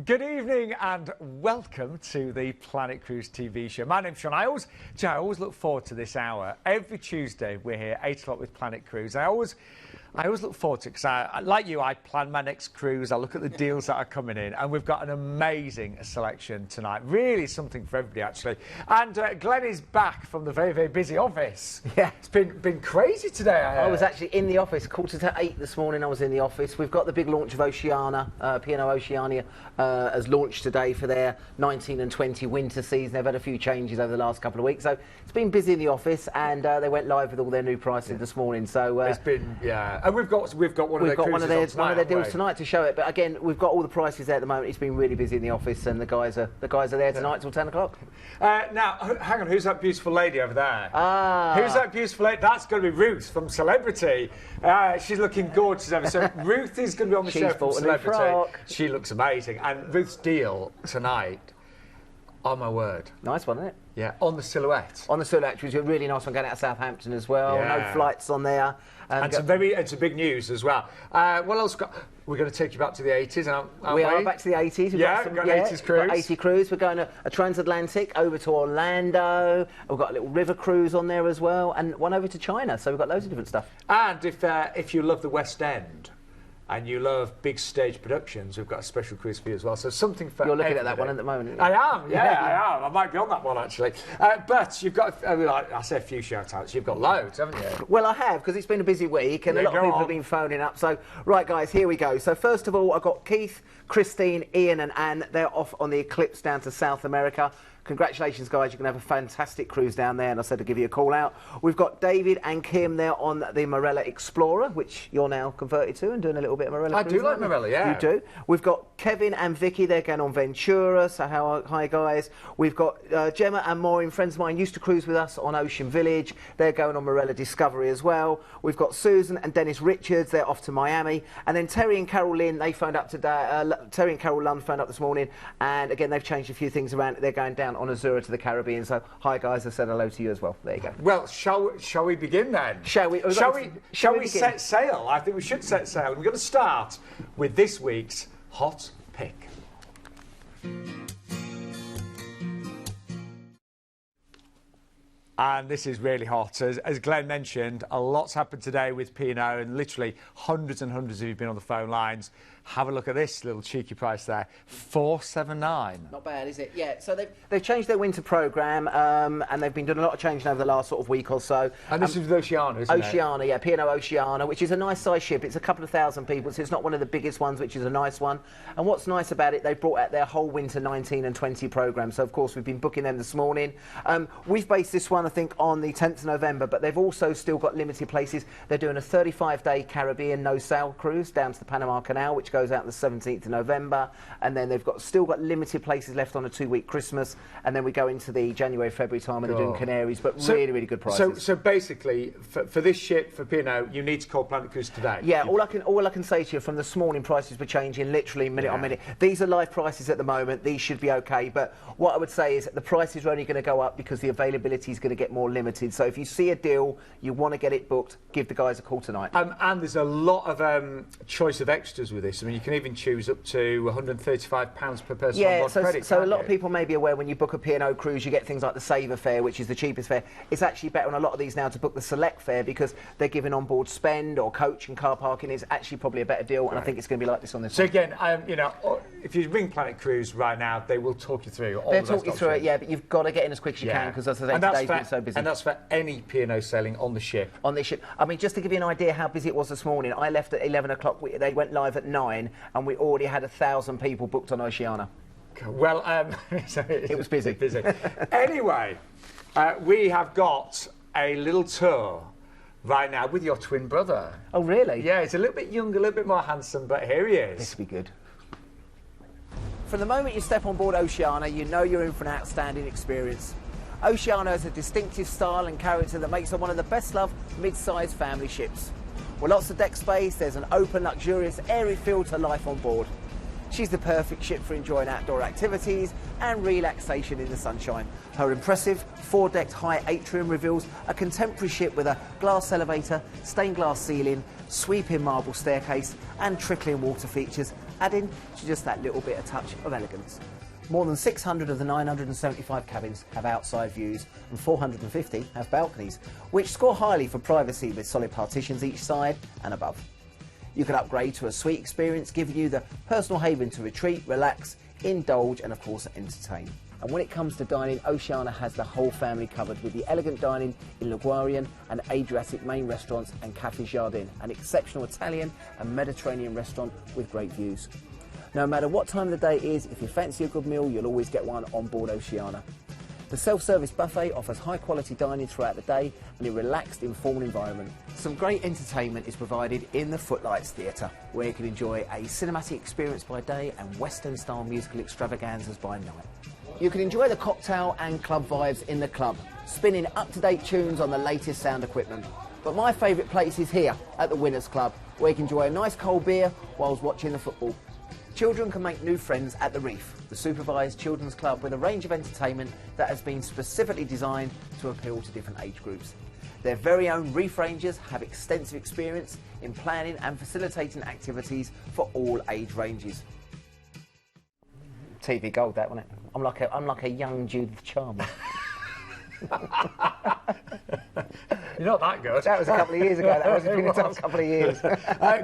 Good evening and welcome to the Planet Cruise TV show. My name's Sean. I always look forward to this hour. Every Tuesday we're here, 8 o'clock with Planet Cruise. I always look forward to it because, like you, I plan my next cruise. I look at the deals that are coming in, and we've got an amazing selection tonight. Really something for everybody, actually. And Glenn is back from the very, very busy office. Yeah. It's been crazy today, I heard. I was actually in the office, 7:45 this morning. I was in the office. We've got the big launch of Oceana. P&O Oceana has launched today for their 19 and 20 winter season. They've had a few changes over the last couple of weeks. So it's been busy in the office, and they went live with all their new prices this morning. So it's been, yeah. And we've got one of their deals tonight to show it. But again, we've got all the prices there at the moment. It's been really busy in the office, and the guys are there tonight till 10 o'clock. Now, hang on, who's that beautiful lady over there? Who's that beautiful lady? That's going to be Ruth from Celebrity. She's looking gorgeous. So Ruth is going to be on the show from Celebrity. She looks amazing. And Ruth's deal tonight, oh my word. Nice one, isn't it? Yeah, on the Silhouette. On the Silhouette, which is a really nice one going out of Southampton as well. Yeah. No flights on there. And some big news as well. What else got? We're going to take you back to the 80s, aren't we? We are back to the 80s. We've got an 80s cruise. We've got 80 cruise. We're going a transatlantic over to Orlando. We've got a little river cruise on there as well, and one over to China. So we've got loads of different stuff. And if you love the West End and you love big stage productions, we've got a special cruise for you as well. So something for You're looking everybody. at that one at the moment. I am, I am. I might be on that one, actually. But you've got, I say a few shout-outs. You've got loads, haven't you? Well, I have, because it's been a busy week, and a lot of people have been phoning up. So, right, guys, here we go. So, first of all, I've got Keith, Christine, Ian and Anne. They're off on the Eclipse down to South America. Congratulations, guys. You're going to have a fantastic cruise down there, and I said to give you a call out. We've got David and Kim there on the Marella Explorer, which you're now converted to and doing a little bit of Marella cruising. I do like Marella, yeah. You do. We've got Kevin and Vicky. They're going on Ventura. So, hi, guys. We've got Gemma and Maureen, friends of mine, used to cruise with us on Ocean Village. They're going on Marella Discovery as well. We've got Susan and Dennis Richards. They're off to Miami. And then Terry and Carol Lynn, they phoned up today. Terry and Carol Lund phoned up this morning. And, again, they've changed a few things around. They're going down on Azura to the Caribbean. So, hi guys, I said hello to you as well. There you go. Well, shall we begin then? Shall we Set sail? I think we should set sail. We're going to start with this week's hot pick. And this is really hot. As Glenn mentioned, a lot's happened today with P&O, and literally hundreds and hundreds of you have been on the phone lines. Have a look at this little cheeky price there, $479. Not bad, is it? Yeah. So they've changed their winter programme, and they've been doing a lot of changing over the last sort of week or so. And this is with Oceana, isn't it? Oceana, yeah, P&O Oceana, which is a nice size ship. It's a couple of thousand people, so it's not one of the biggest ones, which is a nice one. And what's nice about it, they've brought out their whole winter 19 and 20 programme. So of course we've been booking them this morning. We've based this one, I think, on the 10th of November, but they've also still got limited places. They're doing a 35-day Caribbean no-sail cruise down to the Panama Canal, which goes out the 17th of November, and then they've still got limited places left on a 2-week Christmas, and then we go into the January, February time when they're doing Canaries, but really, really good prices. So basically, for this ship, for P&O, you need to call Planet Cruise today. Yeah, all I can say to you from this morning, prices were changing literally minute on minute. These are live prices at the moment. These should be okay, but what I would say is the prices are only going to go up because the availability is going to get more limited. So if you see a deal, you want to get it booked, give the guys a call tonight. And there's a lot of choice of extras with this. I mean, you can even choose up to £135 per person on board credit. So a lot of people may be aware when you book a P&O cruise, you get things like the Saver fare, which is the cheapest fare. It's actually better on a lot of these now to book the Select fare because they're giving on-board spend or coach and car parking is actually probably a better deal, and I think it's going to be like this on this one. So again, you know, if you ring Planet Cruise right now, they will talk you through all They'll talk you through it, yeah, but you've got to get in as quick as you can because as I say, today's been so busy. And that's for any P&O sailing on the ship. On this ship. I mean, just to give you an idea how busy it was this morning, I left at 11 o'clock. They went live at 9, and we already had 1,000 people booked on Oceana. Well, it was busy. Anyway, we have got a little tour right now with your twin brother. Oh, really? Yeah, he's a little bit younger, a little bit more handsome, but here he is. This will be good. From the moment you step on board Oceana, you know you're in for an outstanding experience. Oceana has a distinctive style and character that makes it one of the best-loved mid-sized family ships. With lots of deck space, there's an open, luxurious, airy feel to life on board. She's the perfect ship for enjoying outdoor activities and relaxation in the sunshine. Her impressive 4-decked high atrium reveals a contemporary ship with a glass elevator, stained glass ceiling, sweeping marble staircase and trickling water features adding to just that little bit of touch of elegance. More than 600 of the 975 cabins have outside views and 450 have balconies, which score highly for privacy with solid partitions each side and above. You can upgrade to a suite experience, giving you the personal haven to retreat, relax, indulge and of course entertain. And when it comes to dining, Oceana has the whole family covered with the elegant dining in Liguorian and Adriatic main restaurants and Café Jardin, an exceptional Italian and Mediterranean restaurant with great views. No matter what time of the day it is, if you fancy a good meal, you'll always get one on board Oceana. The self-service buffet offers high-quality dining throughout the day and a relaxed, informal environment. Some great entertainment is provided in the Footlights Theatre, where you can enjoy a cinematic experience by day and Western-style musical extravaganzas by night. You can enjoy the cocktail and club vibes in the club, spinning up-to-date tunes on the latest sound equipment. But my favourite place is here at the Winners Club, where you can enjoy a nice cold beer whilst watching the football. Children can make new friends at the Reef, the supervised children's club with a range of entertainment that has been specifically designed to appeal to different age groups. Their very own Reef Rangers have extensive experience in planning and facilitating activities for all age ranges. TV gold, that, wasn't it? I'm like a young Judith Charmer. You're not that good. That was a couple of years ago. That was been a tough couple of years.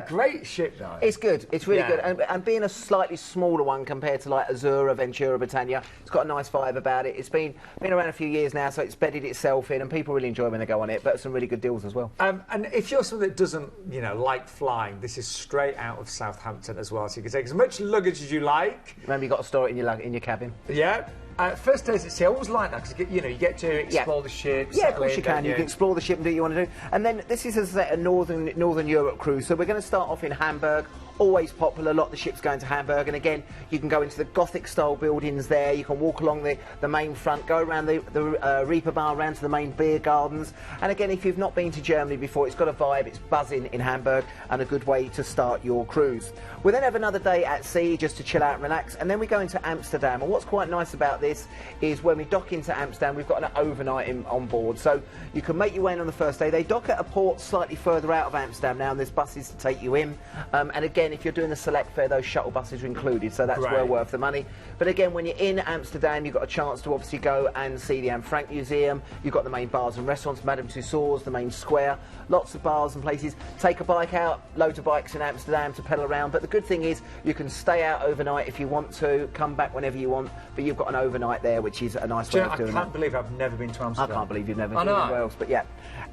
Great ship, though. It's good. It's really good. And being a slightly smaller one compared to like Azura, Ventura, Britannia, it's got a nice vibe about it. It's been around a few years now, so it's bedded itself in, and people really enjoy when they go on it. But some really good deals as well. And if you're someone that doesn't, like flying, this is straight out of Southampton as well. So you can take as much luggage as you like. Remember, you got to store it in your cabin. Yeah. First days at sea, I always like that because you get to explore the ship. Yeah, of course you can. You can explore the ship and do what you want to do. And then this is a Northern Europe cruise, so we're going to start off in Hamburg. Always popular, a lot of the ships going to Hamburg, and again you can go into the Gothic style buildings there, you can walk along the main front, go around the Reaper Bar, around to the main beer gardens, and again if you've not been to Germany before, it's got a vibe, it's buzzing in Hamburg and a good way to start your cruise. We then have another day at sea just to chill out and relax, and then we go into Amsterdam. And what's quite nice about this is when we dock into Amsterdam, we've got an overnight on board, so you can make your way in on the first day. They dock at a port slightly further out of Amsterdam now, and there's buses to take you in, and again if you're doing the select fare, those shuttle buses are included, so that's well worth the money. But again, when you're in Amsterdam, you've got a chance to obviously go and see the Anne Frank Museum. You've got the main bars and restaurants, Madame Tussauds, the main square, lots of bars and places. Take a bike out, loads of bikes in Amsterdam to pedal around, but the good thing is you can stay out overnight if you want to, come back whenever you want, but you've got an overnight there, which is a nice way of doing it. I can't believe I've never been to Amsterdam. I can't believe you've never been to Wales, but yeah.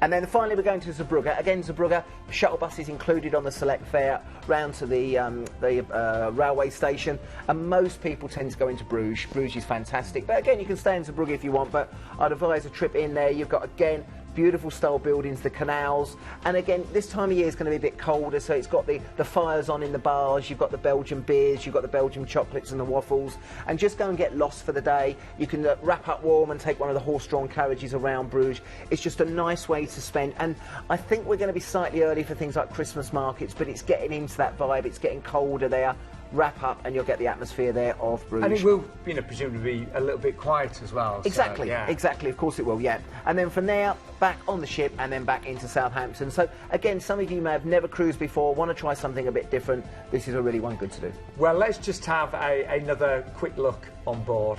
And then finally we're going to Zeebrugge. Again, Zeebrugge, shuttle buses included on the select fare round to the railway station, and most people tend to go into Bruges. Bruges is fantastic, but again you can stay in Zeebrugge if you want, but I'd advise a trip in there. You've got, again, beautiful style buildings, the canals, and again this time of year is going to be a bit colder, so it's got the fires on in the bars, you've got the Belgian beers, you've got the Belgian chocolates and the waffles, and just go and get lost for the day. You can wrap up warm and take one of the horse-drawn carriages around Bruges. It's just a nice way to spend, and I think we're going to be slightly early for things like Christmas markets, but it's getting into that vibe, it's getting colder there. Wrap up and you'll get the atmosphere there of Bruges. And it will, presumably be a little bit quiet as well. Exactly, so, exactly, of course it will, yeah. And then from there, back on the ship and then back into Southampton. So again, some of you may have never cruised before, want to try something a bit different. This is a really one good to do. Well, let's just have another quick look on board.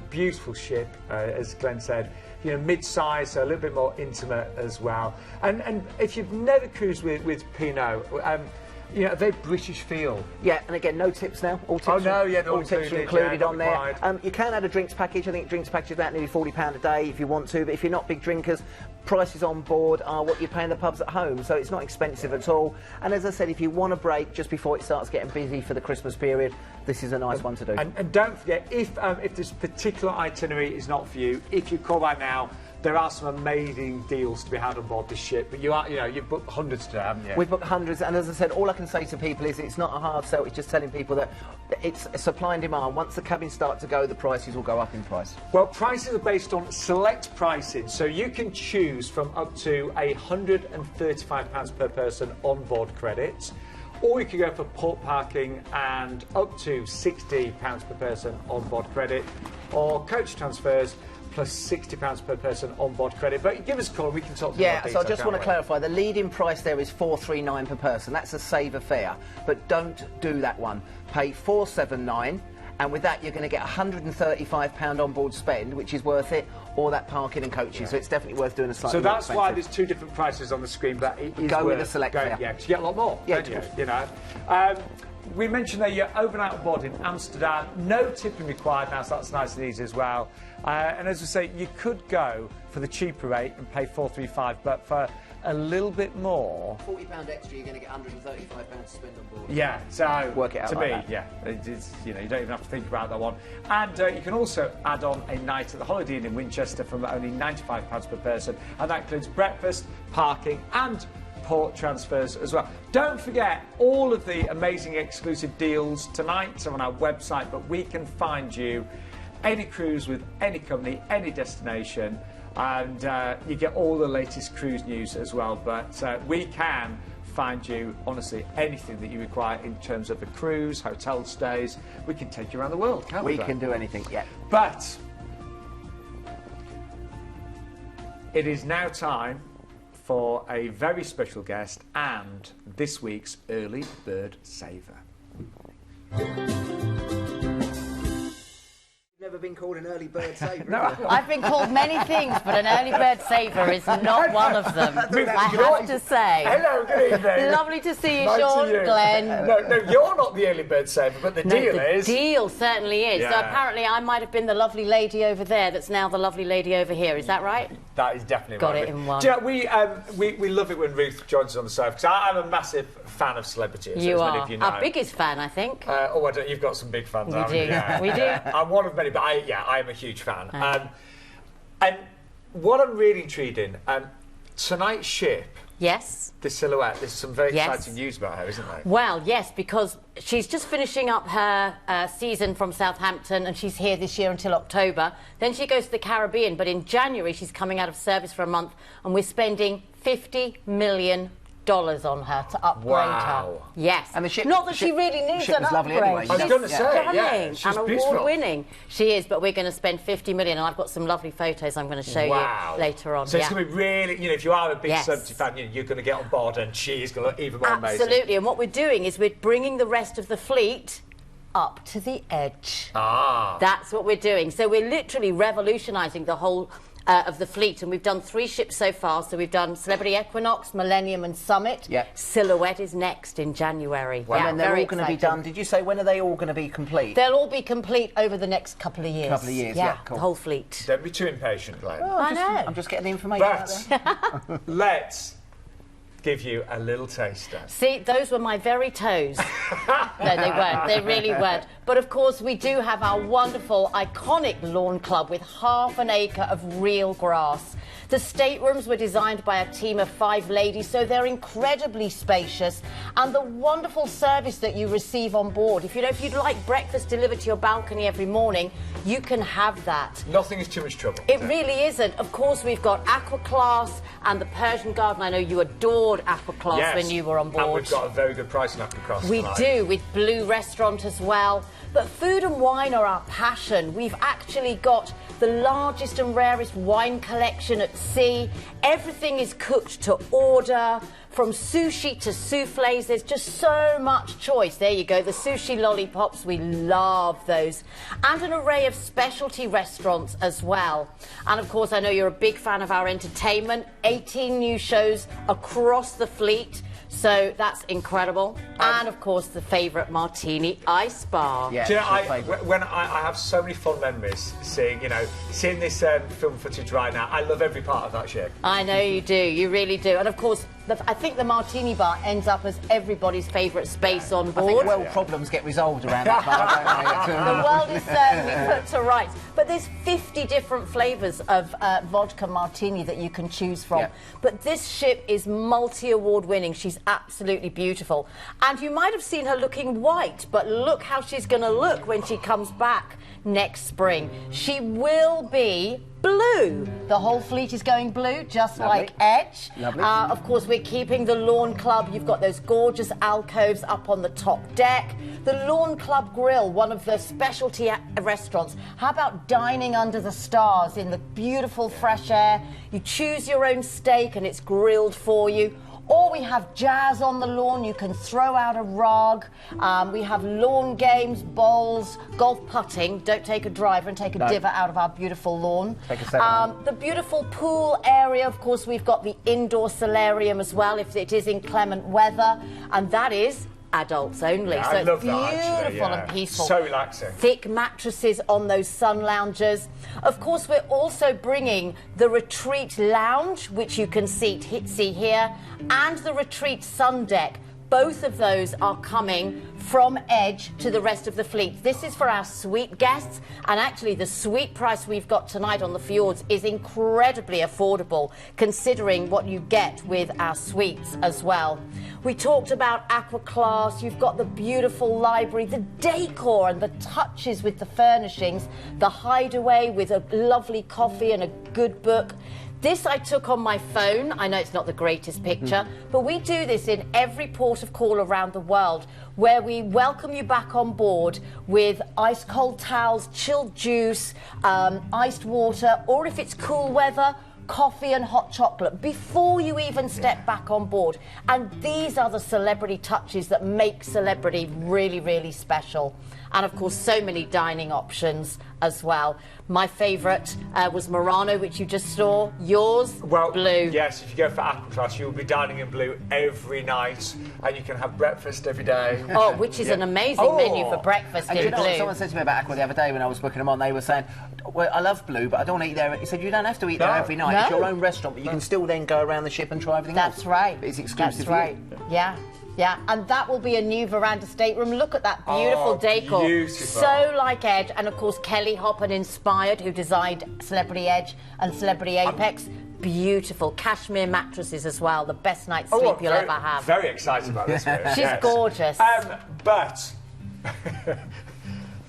Beautiful ship, as Glenn said. Mid-size, so a little bit more intimate as well. And if you've never cruised with P&O, they British feel. Yeah, and again, no tips now. All tips all tips are included on there. You can add a drinks package. I think drinks package is about nearly £40 a day if you want to. But if you're not big drinkers, prices on board are what you pay in the pubs at home, so it's not expensive at all. And as I said, if you want a break just before it starts getting busy for the Christmas period, this is a nice one to do. And don't forget, if this particular itinerary is not for you, if you call by now, there are some amazing deals to be had on board this ship, but you've booked hundreds today, haven't you? We've booked hundreds, and as I said, all I can say to people is it's not a hard sell, it's just telling people that it's supply and demand. Once the cabins start to go, the prices will go up in price. Well, prices are based on select pricing, so you can choose from up to £135 per person on board credits, or you can go for port parking and up to £60 per person on board credit, or coach transfers. plus £60 per person on board credit. But give us a call, we can talk to Yeah, so I just want to clarify, the leading price there is $439 per person. That's a saver fare, but don't do that one. Pay $479, and with that you're going to get £135 on board spend, which is worth it, or that parking and coaching. So it's definitely worth doing a slightly more expensive. So that's why there's two different prices on the screen, but it is go worth with a select fare. Yeah, because you get a lot more, don't you know? We mentioned that you're overnight on board in Amsterdam, no tipping required now, so that's nice and easy as well. And as I say, you could go for the cheaper rate and pay $435, but for a little bit more, £40 extra, you're going to get £135 to spend on board. Yeah, so work it out to like me, that. yeah, it's, you know, you don't even have to think about that one. And you can also add on a night at the Holiday Inn in Winchester from only £95 per person, and that includes breakfast, parking, and port transfers as well. Don't forget, all of the amazing exclusive deals tonight are on our website, but we can find you any cruise with any company, any destination, and you get all the latest cruise news as well. But we can find you, honestly, anything that you require in terms of a cruise, hotel stays. We can take you around the world, can't we? We can do anything, yeah. But it is now time for a very special guest and this week's Early Bird Saver. Never been called an early bird saver. No, I've been called many things, but an early bird saver is not one of them. I have to say. Hello, good evening. Lovely to see you, Nice Sean, to you. Glenn. No, you're not the early bird saver, but the deal is. The deal certainly is. So Yeah. apparently I might have been the lovely lady over there that's now the lovely lady over here. Is that right? That is definitely Got right. it in one. Do you know, we love it when Ruth joins us on the sofa, because I'm a massive fan of celebrities. You as are. many of you know. Our biggest fan, I think. Oh, I don't, you've got some big fans. We haven't do. you? Yeah. We do. I'm one of many, but I am a huge fan. And what I'm really intrigued in, tonight's ship, Yes. the Silhouette, there's some very Yes. exciting news about her, isn't there? Well, yes, because she's just finishing up her season from Southampton, and she's here this year until October. Then she goes to the Caribbean, but in January she's coming out of service for a month, and we're spending $50 million on her to upgrade Wow. her. Yes. And the ship, not that she really needs ship an was lovely upgrade. anyway. I was She's going to say, stunning yeah, she's and beautiful. award-winning. She is, but we're going to spend $50 million, and I've got some lovely photos I'm going to show Wow. you later on. So it's going to be really, you know, if you are a big Yes. celebrity fan, you're going to get on board, and she is going to look even more amazing. Absolutely, and what we're doing is we're bringing the rest of the fleet up to the edge. Ah. That's what we're doing. So we're literally revolutionising the whole of the fleet, and we've done 3 ships so far. So we've done Celebrity Equinox, Millennium and Summit. Yep. Silhouette is next in January. Well, Yeah, and they're very all going to be exciting. done. Did you say when are they all going to be complete? They'll all be complete over the next couple of years. Couple of years, yeah, cool. the whole fleet. Don't be too impatient, Glenn. Oh, I know. I'm just getting the information out there. But let's give you a little taster. See, those were my very toes. No, they weren't. They really weren't. But of course, we do have our wonderful, iconic lawn club with half an acre of real grass. The staterooms were designed by a team of 5 ladies, so they're incredibly spacious. And the wonderful service that you receive on board. If you'd like breakfast delivered to your balcony every morning, you can have that. Nothing is too much trouble. It really isn't. Of course, we've got Aqua Class and the Persian Garden. I know you adored Aqua Class Yes. when you were on board. And we've got a very good price on Aqua Class We tonight. do, with Blue Restaurant as well. But food and wine are our passion. We've actually got the largest and rarest wine collection at sea. Everything is cooked to order, from sushi to soufflés. There's just so much choice. There you go, the sushi lollipops, we love those. And an array of specialty restaurants as well. And of course, I know you're a big fan of our entertainment. 18 new shows across the fleet. So that's incredible. And of course, the favourite Martini Ice Bar. Yeah, Do you know, it's your favourite. when I have so many fond memories seeing this film footage right now. I love every part of that ship. I know you do, you really do. And of course, I think the Martini Bar ends up as everybody's favourite space on I board. think world problems get resolved around that bar, don't they? The world is certainly put to rights. But there's 50 different flavours of vodka martini that you can choose from. Yeah. But this ship is multi-award winning. She's absolutely beautiful. And you might have seen her looking white, but look how she's going to look when she comes back next spring. She will be blue. The whole fleet is going blue, just like Edge. Lovely. Of course, we're keeping the Lawn Club. You've got those gorgeous alcoves up on the top deck. The Lawn Club Grill, one of the specialty restaurants. How about dining under the stars in the beautiful fresh air? You choose your own steak and it's grilled for you. Or we have jazz on the lawn, you can throw out a rug. We have lawn games, bowls, golf putting. Don't take a driver and take a divot out of our beautiful lawn. Take a second. The beautiful pool area, of course, we've got the indoor solarium as well, if it is inclement weather. And that is adults only. Yeah, so I it's love beautiful that, actually, yeah. and peaceful. So relaxing. Thick mattresses on those sun loungers. Of course, we're also bringing the Retreat Lounge, which you can see here, and the Retreat Sun Deck. Both of those are coming from Edge to the rest of the fleet. This is for our suite guests, and actually the suite price we've got tonight on the fjords is incredibly affordable, considering what you get with our suites as well. We talked about Aqua Class. You've got the beautiful library, the decor and the touches with the furnishings, the hideaway with a lovely coffee and a good book. This I took on my phone. I know it's not the greatest picture, but we do this in every port of call around the world, where we welcome you back on board with ice cold towels, chilled juice, iced water, or if it's cool weather, coffee and hot chocolate before you even step back on board. And these are the celebrity touches that make Celebrity really, really special. And of course, so many dining options as well. My favourite was Murano, which you just saw. Yours, blue. Yes, if you go for Aqua Class, you'll be dining in blue every night, and you can have breakfast every day. Oh, which is an amazing menu for breakfast in blue. Someone said to me about Aqua the other day when I was booking them on, they were saying, well, I love blue, but I don't want to eat there. He said, you don't have to eat there every night. It's your own restaurant, but you can still then go around the ship and try everything else. That's right. But it's exclusive for you. Yeah. Yeah, and that will be a new veranda stateroom. Look at that beautiful decor. Beautiful. So like Edge, and of course Kelly Hoppen inspired, who designed Celebrity Edge and Celebrity Apex. Beautiful cashmere mattresses as well. The best night's sleep you'll ever have. Very excited about this. She's gorgeous. But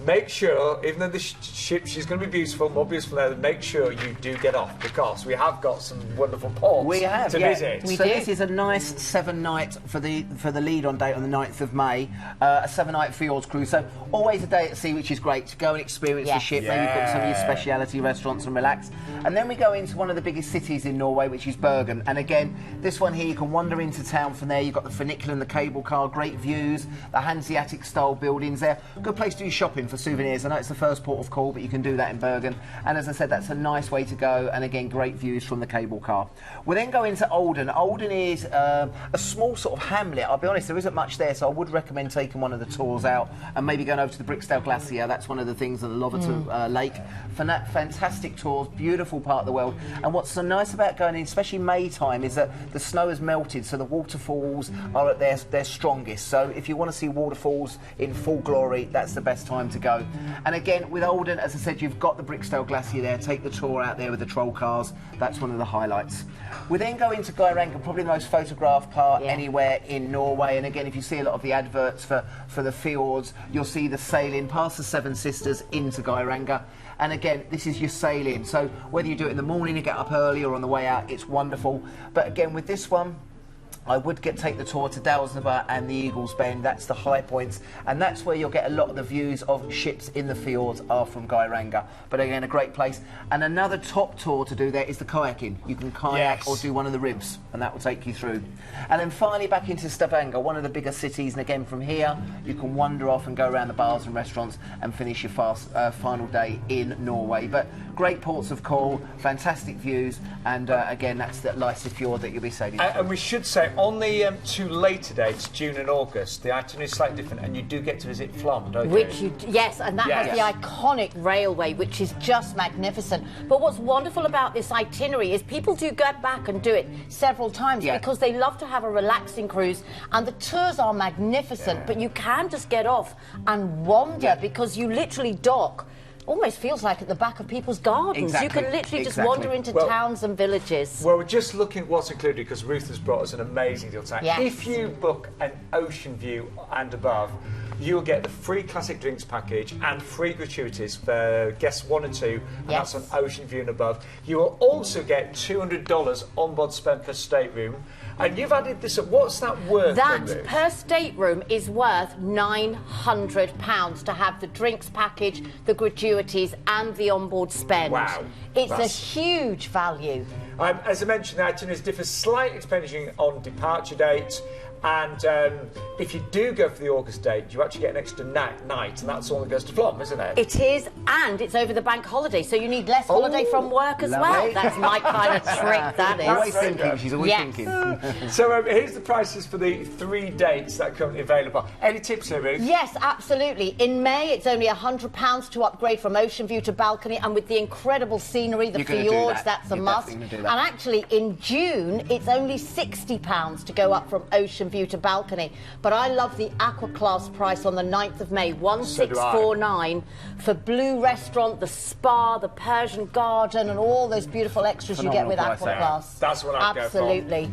make sure, even though the ship, she's going to be beautiful, more beautiful there, make sure you do get off, because we have got some wonderful ports to visit. So this is a nice 7-night for the lead-on date on the 9th of May, a 7-night fjords cruise. So always a day at sea, which is great to go and experience the ship, maybe book some of your speciality restaurants and relax. And then we go into one of the biggest cities in Norway, which is Bergen. And again, this one here, you can wander into town from there. You've got the funicular and the cable car, great views, the Hanseatic style buildings there. Good place to do shopping for souvenirs. I know it's the first port of call, but you can do that in Bergen. And as I said, that's a nice way to go. And again, great views from the cable car. We then go into Olden. Olden is a small sort of hamlet. I'll be honest, there isn't much there, so I would recommend taking one of the tours out and maybe going over to the Bricksdale Glacier. That's one of the things on the Loverton Lake. Fantastic tours, beautiful part of the world. And what's so nice about going in, especially May time, is that the snow has melted, so the waterfalls are at their strongest. So if you want to see waterfalls in full glory, that's the best time to go. And again, with Olden, as I said, you've got the Bricksdale Glacier there. Take the tour out there with the troll cars. That's one of the highlights. We then go into Geiranger, probably the most photographed part anywhere in Norway. And again, if you see a lot of the adverts for the fjords, you'll see the sailing past the Seven Sisters into Geiranger. And again, this is your sailing. So whether you do it in the morning, you get up early, or on the way out, it's wonderful. But again, with this one, I would take the tour to Dalsnabba and the Eagle's Bend. That's the high points, and that's where you'll get a lot of the views of ships in the fjords are from Geiranger. But again, a great place. And another top tour to do there is the kayaking. You can kayak or do one of the ribs, and that will take you through. And then finally back into Stavanger, one of the bigger cities, and again from here you can wander off and go around the bars and restaurants and finish your final day in Norway. But great ports of call, fantastic views, and again, that's the Lyse Fjord that you'll be sailing through. And we should say, on the 2 later dates, June and August, the itinerary is slightly different, and you do get to visit Flom, don't you? Yes, and that has the iconic railway, which is just magnificent. But what's wonderful about this itinerary is people do go back and do it several times because they love to have a relaxing cruise, and the tours are magnificent, but you can just get off and wander because you literally dock. Almost feels like at the back of people's gardens. You can literally just wander into towns and villages. Well, we're just looking at what's included because Ruth has brought us an amazing deal tonight. If you book an ocean view and above, you will get the free classic drinks package and free gratuities for guests 1 and 2, and that's on Ocean View and above. You will also get $200 onboard spend per stateroom. And you've added this up. What's that worth? That per stateroom is worth £900 to have the drinks package, the gratuities and the onboard spend. Wow. It's a huge value. As I mentioned, the itineraries differ slightly depending on departure dates. And if you do go for the August date, you actually get an extra night, and that's all that goes to Flom, isn't it? It is, and it's over the bank holiday, so you need less holiday from work as well. That's my kind of trick, that is. Always thinking, she's always thinking. So here's the prices for the 3 dates that are currently available. Any tips here, Ruth? Yes, absolutely. In May, it's only £100 to upgrade from ocean view to balcony, and with the incredible scenery, the fjords, that's a must. And actually, in June, it's only £60 to go up from ocean view to balcony. But I love the Aqua Class price on the 9th of May, 1649 for Blue Restaurant, the spa, the Persian garden, and all those beautiful extras you get with Aqua Class. That's what I'd go for. Absolutely.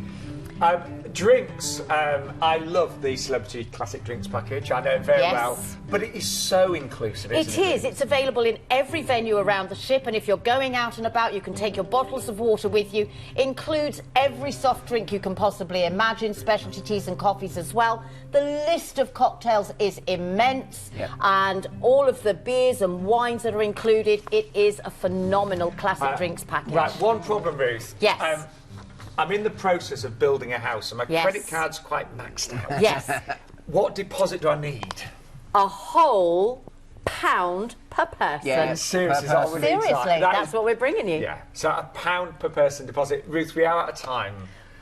Drinks, I love the Celebrity Classic Drinks package. I know it very well, but it is so inclusive, isn't it? It is. It's available in every venue around the ship, and if you're going out and about, you can take your bottles of water with you. Includes every soft drink you can possibly imagine, specialty teas and coffees as well. The list of cocktails is immense, and all of the beers and wines that are included. It is a phenomenal classic drinks package. Right, one problem, Ruth. Yes. I'm in the process of building a house, and my credit card's quite maxed out. Yes. What deposit do I need? A whole £1 per person. Yeah, seriously, that's what we're bringing you. Yeah, so £1 per person deposit. Ruth, we are out of time.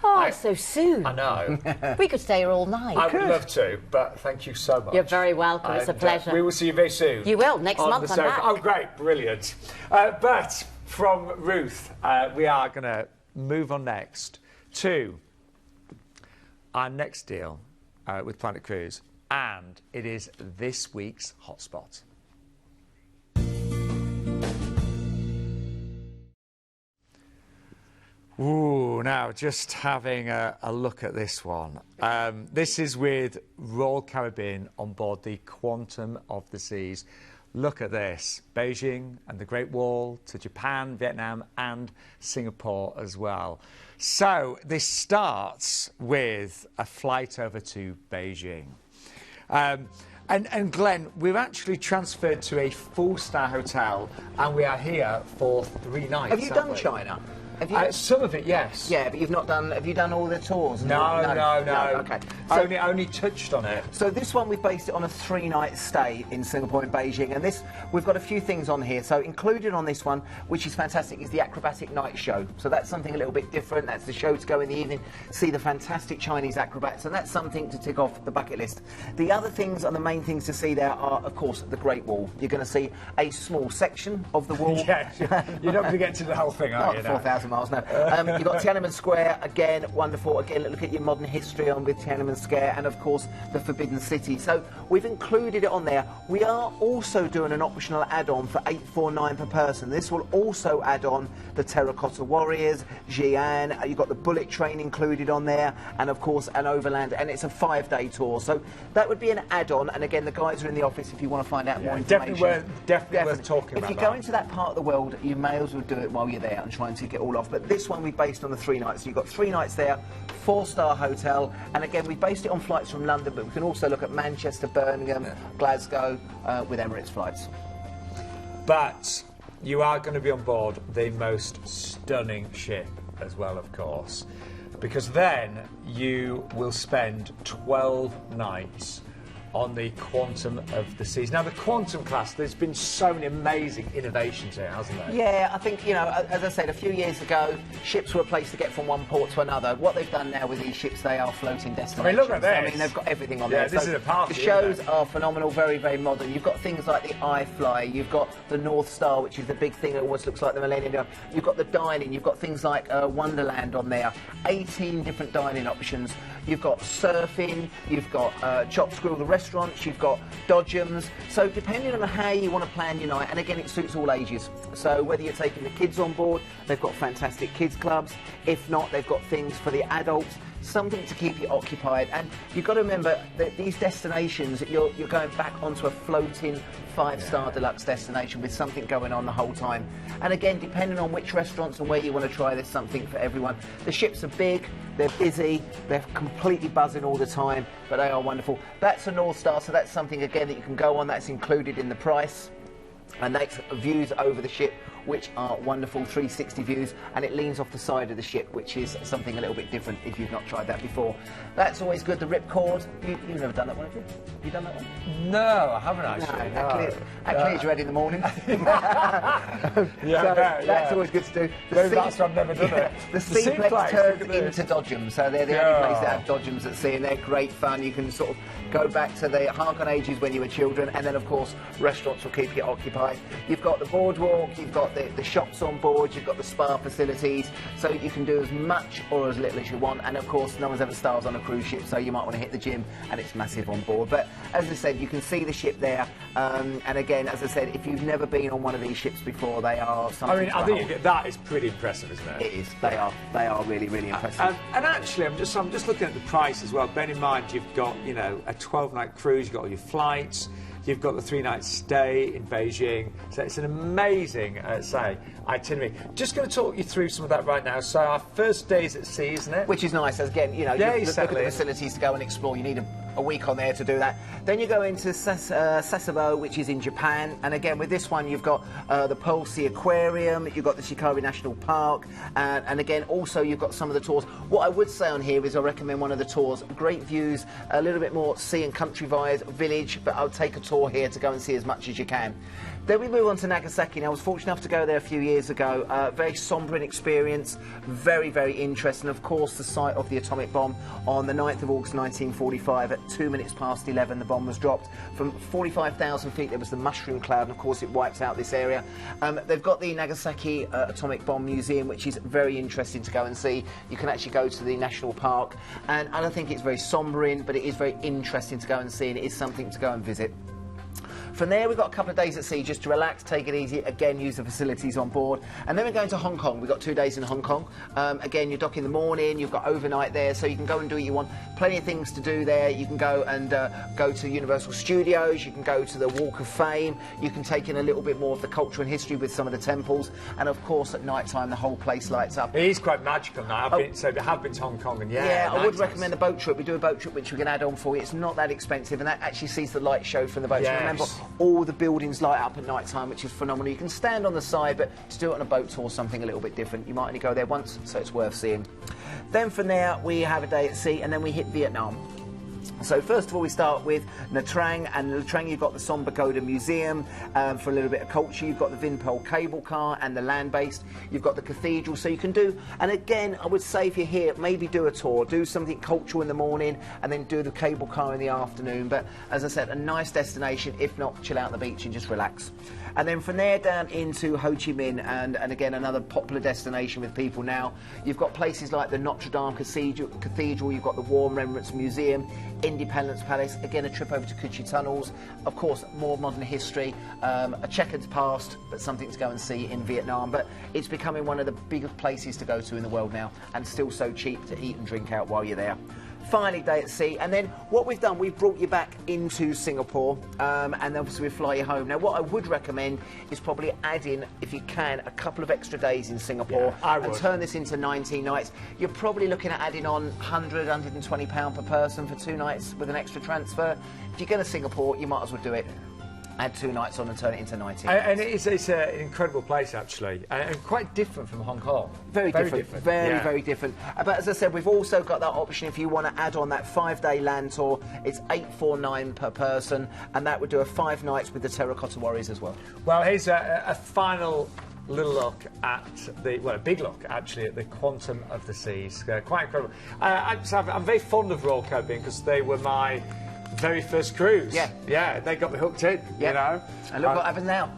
Oh, so soon. I know. We could stay here all night. I would love to, but thank you so much. You're very welcome. It's a pleasure. We will see you very soon. You will. Next month I'm back. Oh, great. Brilliant. But from Ruth, we are going to move on next to our next deal with Planet Cruise, and it is this week's hotspot. Ooh, now just having a look at this one. This is with Royal Caribbean on board the Quantum of the Seas. Look at this, Beijing and the Great Wall to Japan, Vietnam and Singapore as well. So this starts with a flight over to Beijing. And Glenn, we've actually transferred to a 4-star hotel, and we are here for 3 nights. Have you done China? Some of it, yes. Yeah, but you've not done. Have you done all the tours? No. Okay. So, only touched on it. So this one we've based it on a 3-night stay in Singapore and Beijing, and this we've got a few things on here. So included on this one, which is fantastic, is the acrobatic night show. So that's something a little bit different. That's the show to go in the evening, see the fantastic Chinese acrobats, and that's something to tick off the bucket list. The other things and the main things to see there are, of course, the Great Wall. You're going to see a small section of the wall. Yeah, you're not going to get to the whole thing, are you? 4,000 miles, no. You've got Tiananmen Square, again, wonderful. Again, look at your modern history on with Tiananmen Square, and of course, the Forbidden City. So we've included it on there. We are also doing an optional add-on for $849 per person. This will also add on the Terracotta Warriors, Xi'an, you've got the bullet train included on there, and of course, an overland, and it's a 5-day tour. So that would be an add-on, and again, the guys are in the office if you want to find out more information. Definitely worth talking about. If you go into that part of the world, you may as well do it while you're there and try and tick it all off. But this one we based on the 3 nights. So you've got 3 nights there, 4-star hotel, and again we based it on flights from London, but we can also look at Manchester, Birmingham, Glasgow with Emirates flights. But you are going to be on board the most stunning ship as well, of course, because then you will spend 12 nights on the Quantum of the Seas. Now, the Quantum class, there's been so many amazing innovations here, hasn't there? Yeah, I think, you know, as I said, a few years ago, ships were a place to get from one port to another. What they've done now with these ships, they are floating destinations. I mean, look at this. I mean, they've got everything on there. This is a party, the shows are phenomenal, very, very modern. You've got things like the iFly, you've got the North Star, which is the big thing that almost looks like the Millennium Dome. You've got the dining, you've got things like Wonderland on there, 18 different dining options. You've got surfing, you've got Chops Grill, the restaurants, you've got Dodgems. So depending on how you want to plan your night, and again, it suits all ages. So whether you're taking the kids on board, they've got fantastic kids clubs. If not, they've got things for the adults. something to keep you occupied. And you've got to remember that these destinations, you're going back onto a floating 5-star deluxe destination with something going on the whole time. And again, depending on which restaurants and where you want to try, there's something for everyone. The ships are big, they're busy, they're completely buzzing all the time, but they are wonderful. That's a North Star, so that's something again that you can go on, that's included in the price. And that's views over the ship, which are wonderful 360 views, and it leans off the side of the ship, which is something a little bit different if you've not tried that before. That's always good. The ripcord, you've never done that one, have you? Have you done that one? No, I haven't actually. No, that clears your head in the morning. Yeah, that's always good to do. That's why I've never done it. The seaplex turns into dodgems, so they're the only place that have dodgems at sea, and they're great fun. You can sort of go back to the Harkon ages when you were children, and then of course restaurants will keep you occupied. You've got the boardwalk, you've got the shops on board, you've got the spa facilities, so you can do as much or as little as you want. And of course, no one's ever starved on a cruise ship, so you might want to hit the gym, and it's massive on board. But as I said, you can see the ship there, and again, as I said, if you've never been on one of these ships before, they are something. I mean, I think that is pretty impressive, isn't it? It is. They are really, really impressive. And actually, I'm just looking at the price as well. Bear in mind, you've got a 12-night cruise, you've got all your flights. You've got the 3-night stay in Beijing, so it's an amazing, itinerary. Just going to talk you through some of that right now. So our first day is at sea, isn't it? Which is nice. Again, you look at the facilities to go and explore. You need a week on there to do that. Then you go into Sasebo, which is in Japan, and again with this one you've got the Pearl Sea Aquarium, you've got the Shikari National Park, and again also you've got some of the tours. What I would say on here is I recommend one of the tours. Great views, a little bit more sea and country vibes, village, but I'll take a tour here to go and see as much as you can. Then we move on to Nagasaki. Now, I was fortunate enough to go there a few years ago. Very sombering experience, very, very interesting. Of course, the site of the atomic bomb on the 9th of August 1945 at 2 minutes past 11, the bomb was dropped. From 45,000 feet, there was the mushroom cloud, and of course, it wipes out this area. They've got the Nagasaki Atomic Bomb Museum, which is very interesting to go and see. You can actually go to the national park, and I don't think it's very sombering, but it is very interesting to go and see, and it is something to go and visit. From there, we've got a couple of days at sea just to relax, take it easy, again, use the facilities on board. And then we're going to Hong Kong. We've got 2 days in Hong Kong. Again, you dock in the morning, you've got overnight there, so you can go and do what you want. Plenty of things to do there. You can go and go to Universal Studios, you can go to the Walk of Fame, you can take in a little bit more of the culture and history with some of the temples, and of course, at night time, the whole place lights up. It is quite magical now. I have been to Hong Kong, and I would recommend the boat trip. We do a boat trip which we can add on for you. It's not that expensive, and that actually sees the light show from the boat. Yes. So remember, all the buildings light up at night time, which is phenomenal. You can stand on the side, but to do it on a boat tour, something a little bit different. You might only go there once, so it's worth seeing. Then from there, we have a day at sea, and then we hit Vietnam. So first of all, we start with Nha Trang, and Nha Trang you've got the Som Pagoda Museum for a little bit of culture. You've got the Vinh Pearl cable car and the land-based. You've got the cathedral, so you can do. And again, I would say if you're here, maybe do a tour, do something cultural in the morning, and then do the cable car in the afternoon. But as I said, a nice destination. If not, chill out on the beach and just relax. And then from there down into Ho Chi Minh, and again another popular destination with people now. You've got places like the Notre Dame Cathedral, you've got the War Remembrance Museum, Independence Palace, again a trip over to Cu Chi Tunnels, of course more modern history, a checkered past, but something to go and see in Vietnam. But it's becoming one of the biggest places to go to in the world now, and still so cheap to eat and drink out while you're there. Finally, day at sea, and then what we've done, we've brought you back into Singapore, and then obviously we fly you home. Now, what I would recommend is probably add in, if you can, a couple of extra days in Singapore, and turn this into 19 nights. You're probably looking at adding on £100, £120 per person for 2 nights with an extra transfer. If you're going to Singapore, you might as well do it. Add 2 nights on and turn it into 19. And it's an incredible place, actually, and quite different from Hong Kong. Very different. Very different. But as I said, we've also got that option if you want to add on that 5-day land tour. It's $849 per person, and that would do a 5 nights with the Terracotta Warriors as well. Well, here's a final little look at a big look actually at the Quantum of the Seas. Quite incredible. I'm very fond of Royal Caribbean because they were my very first cruise. Yeah, they got me hooked in, you know. And look what happens now.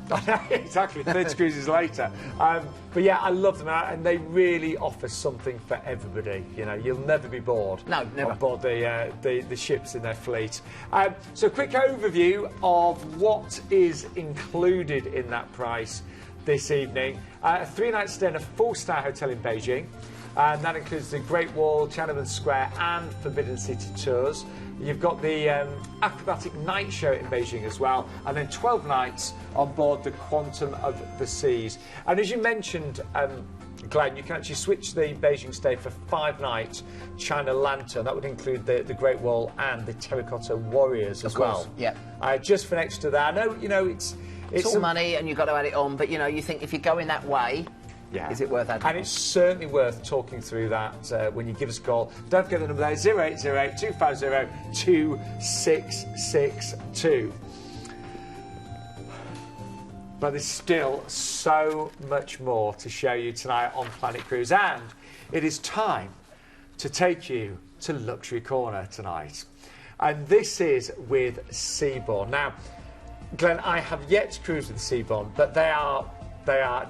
Exactly, 30 cruises later. But yeah, I love them, and they really offer something for everybody. You know, you'll never be bored. No, never. On board the ships in their fleet. So, quick overview of what is included in that price this evening. A 3-night stay in a 4-star hotel in Beijing. and that includes the Great Wall, Tiananmen Square and Forbidden City tours. You've got the acrobatic night show in Beijing as well, and then 12 nights on board the Quantum of the Seas. And as you mentioned, Glenn, you can actually switch the Beijing stay for 5 nights China Lantern. That would include the Great Wall and the Terracotta Warriors as well. Yeah. Just for next to that. I know, you know, it's all money and you've got to add it on, but you know, you think if you're going that way, is it worth adding? And it's certainly worth talking through that when you give us a call. Don't forget the number there, 0808 250 2662. But there's still so much more to show you tonight on Planet Cruise, and it is time to take you to Luxury Corner tonight. And this is with Seabourn. Now, Glenn, I have yet to cruise with Seabourn, but they are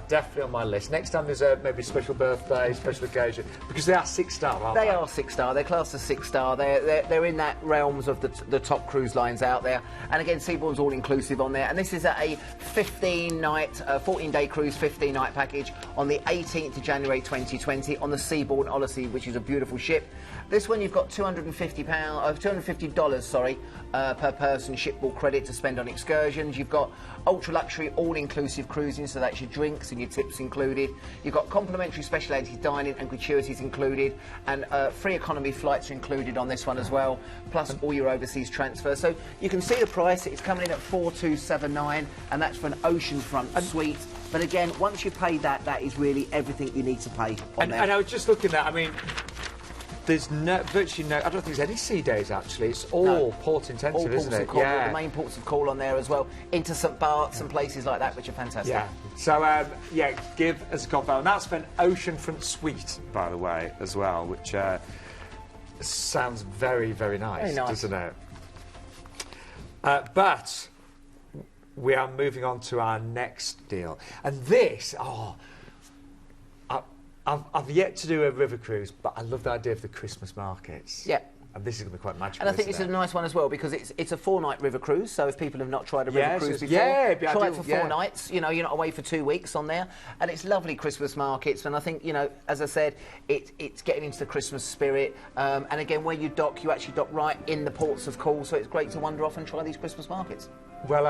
definitely on my list. Next time there's maybe a special birthday, special occasion, because they are 6-star, aren't they? They are 6-star. They're classed as 6-star. They're in that realms of the top cruise lines out there. And again, Seabourn's all-inclusive on there. And this is a 14-day cruise, 15-night package on the 18th of January 2020 on the Seabourn Odyssey, which is a beautiful ship. This one you've got $250 per person shipboard credit to spend on excursions. You've got ultra-luxury all-inclusive cruising, so that's your drinks and your tips included. You've got complimentary specialty dining and gratuities included, and free economy flights are included on this one as well, plus all your overseas transfers. So you can see the price. It's coming in at $4,279, and that's for an oceanfront suite. But again, once you've paid that, that is really everything you need to pay on there. And I was just looking at, I mean, there's virtually no, I don't think there's any sea days actually. It's all port intensive, isn't it? Yeah. The main ports of call on there as well, into St Bart's and places like that, which are fantastic. Yeah. So give us a call. And that's for an oceanfront suite, by the way, as well, which sounds very, very nice, doesn't it? But we are moving on to our next deal, and this, I've yet to do a river cruise, but I love the idea of the Christmas markets. Yeah. And this is going to be quite magical. And I think this is a nice one as well, because it's a 4-night river cruise. So if people have not tried a river cruise before, try it for 4 nights. You know, you're not away for 2 weeks on there, and it's lovely Christmas markets. And I think, you know, as I said, it's getting into the Christmas spirit. And again, where you dock, you actually dock right in the ports of call. So it's great to wander off and try these Christmas markets. Well,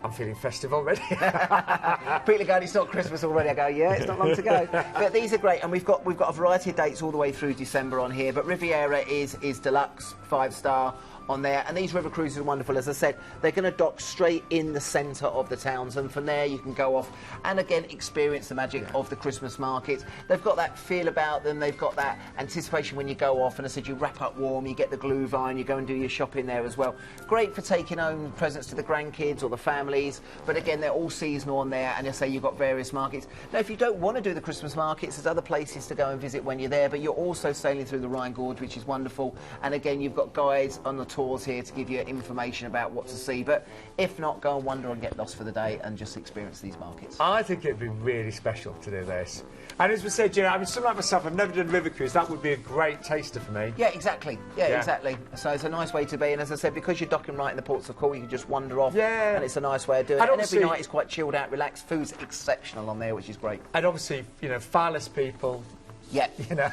I'm feeling festive already. People are going, it's not Christmas already. I go, yeah, it's not long to go. But these are great, and we've got a variety of dates all the way through December on here. But Riviera is deluxe, 5-star on there, and these river cruises are wonderful. As I said, they're going to dock straight in the centre of the towns, and from there you can go off and again experience the magic of the Christmas markets. They've got that feel about them, they've got that anticipation when you go off, and I said you wrap up warm, you get the glue vine, you go and do your shopping there as well. Great for taking home presents to the grandkids or the families, but again they're all seasonal on there, and I say you've got various markets. Now if you don't want to do the Christmas markets, there's other places to go and visit when you're there, but you're also sailing through the Rhine Gorge, which is wonderful, and again you've got guides on the tours here to give you information about what to see. But if not, go and wander and get lost for the day and just experience these markets. I think it'd be really special to do this. And as we said, you know, I mean, someone like myself, I've never done river cruise. That would be a great taster for me. Yeah, exactly. Yeah, exactly. So it's a nice way to be. And as I said, because you're docking right in the ports of call, you can just wander off. Yeah. And it's a nice way of doing it. And every night is quite chilled out, relaxed. Food's exceptional on there, which is great. And obviously, you know, far less people. Yeah, you know,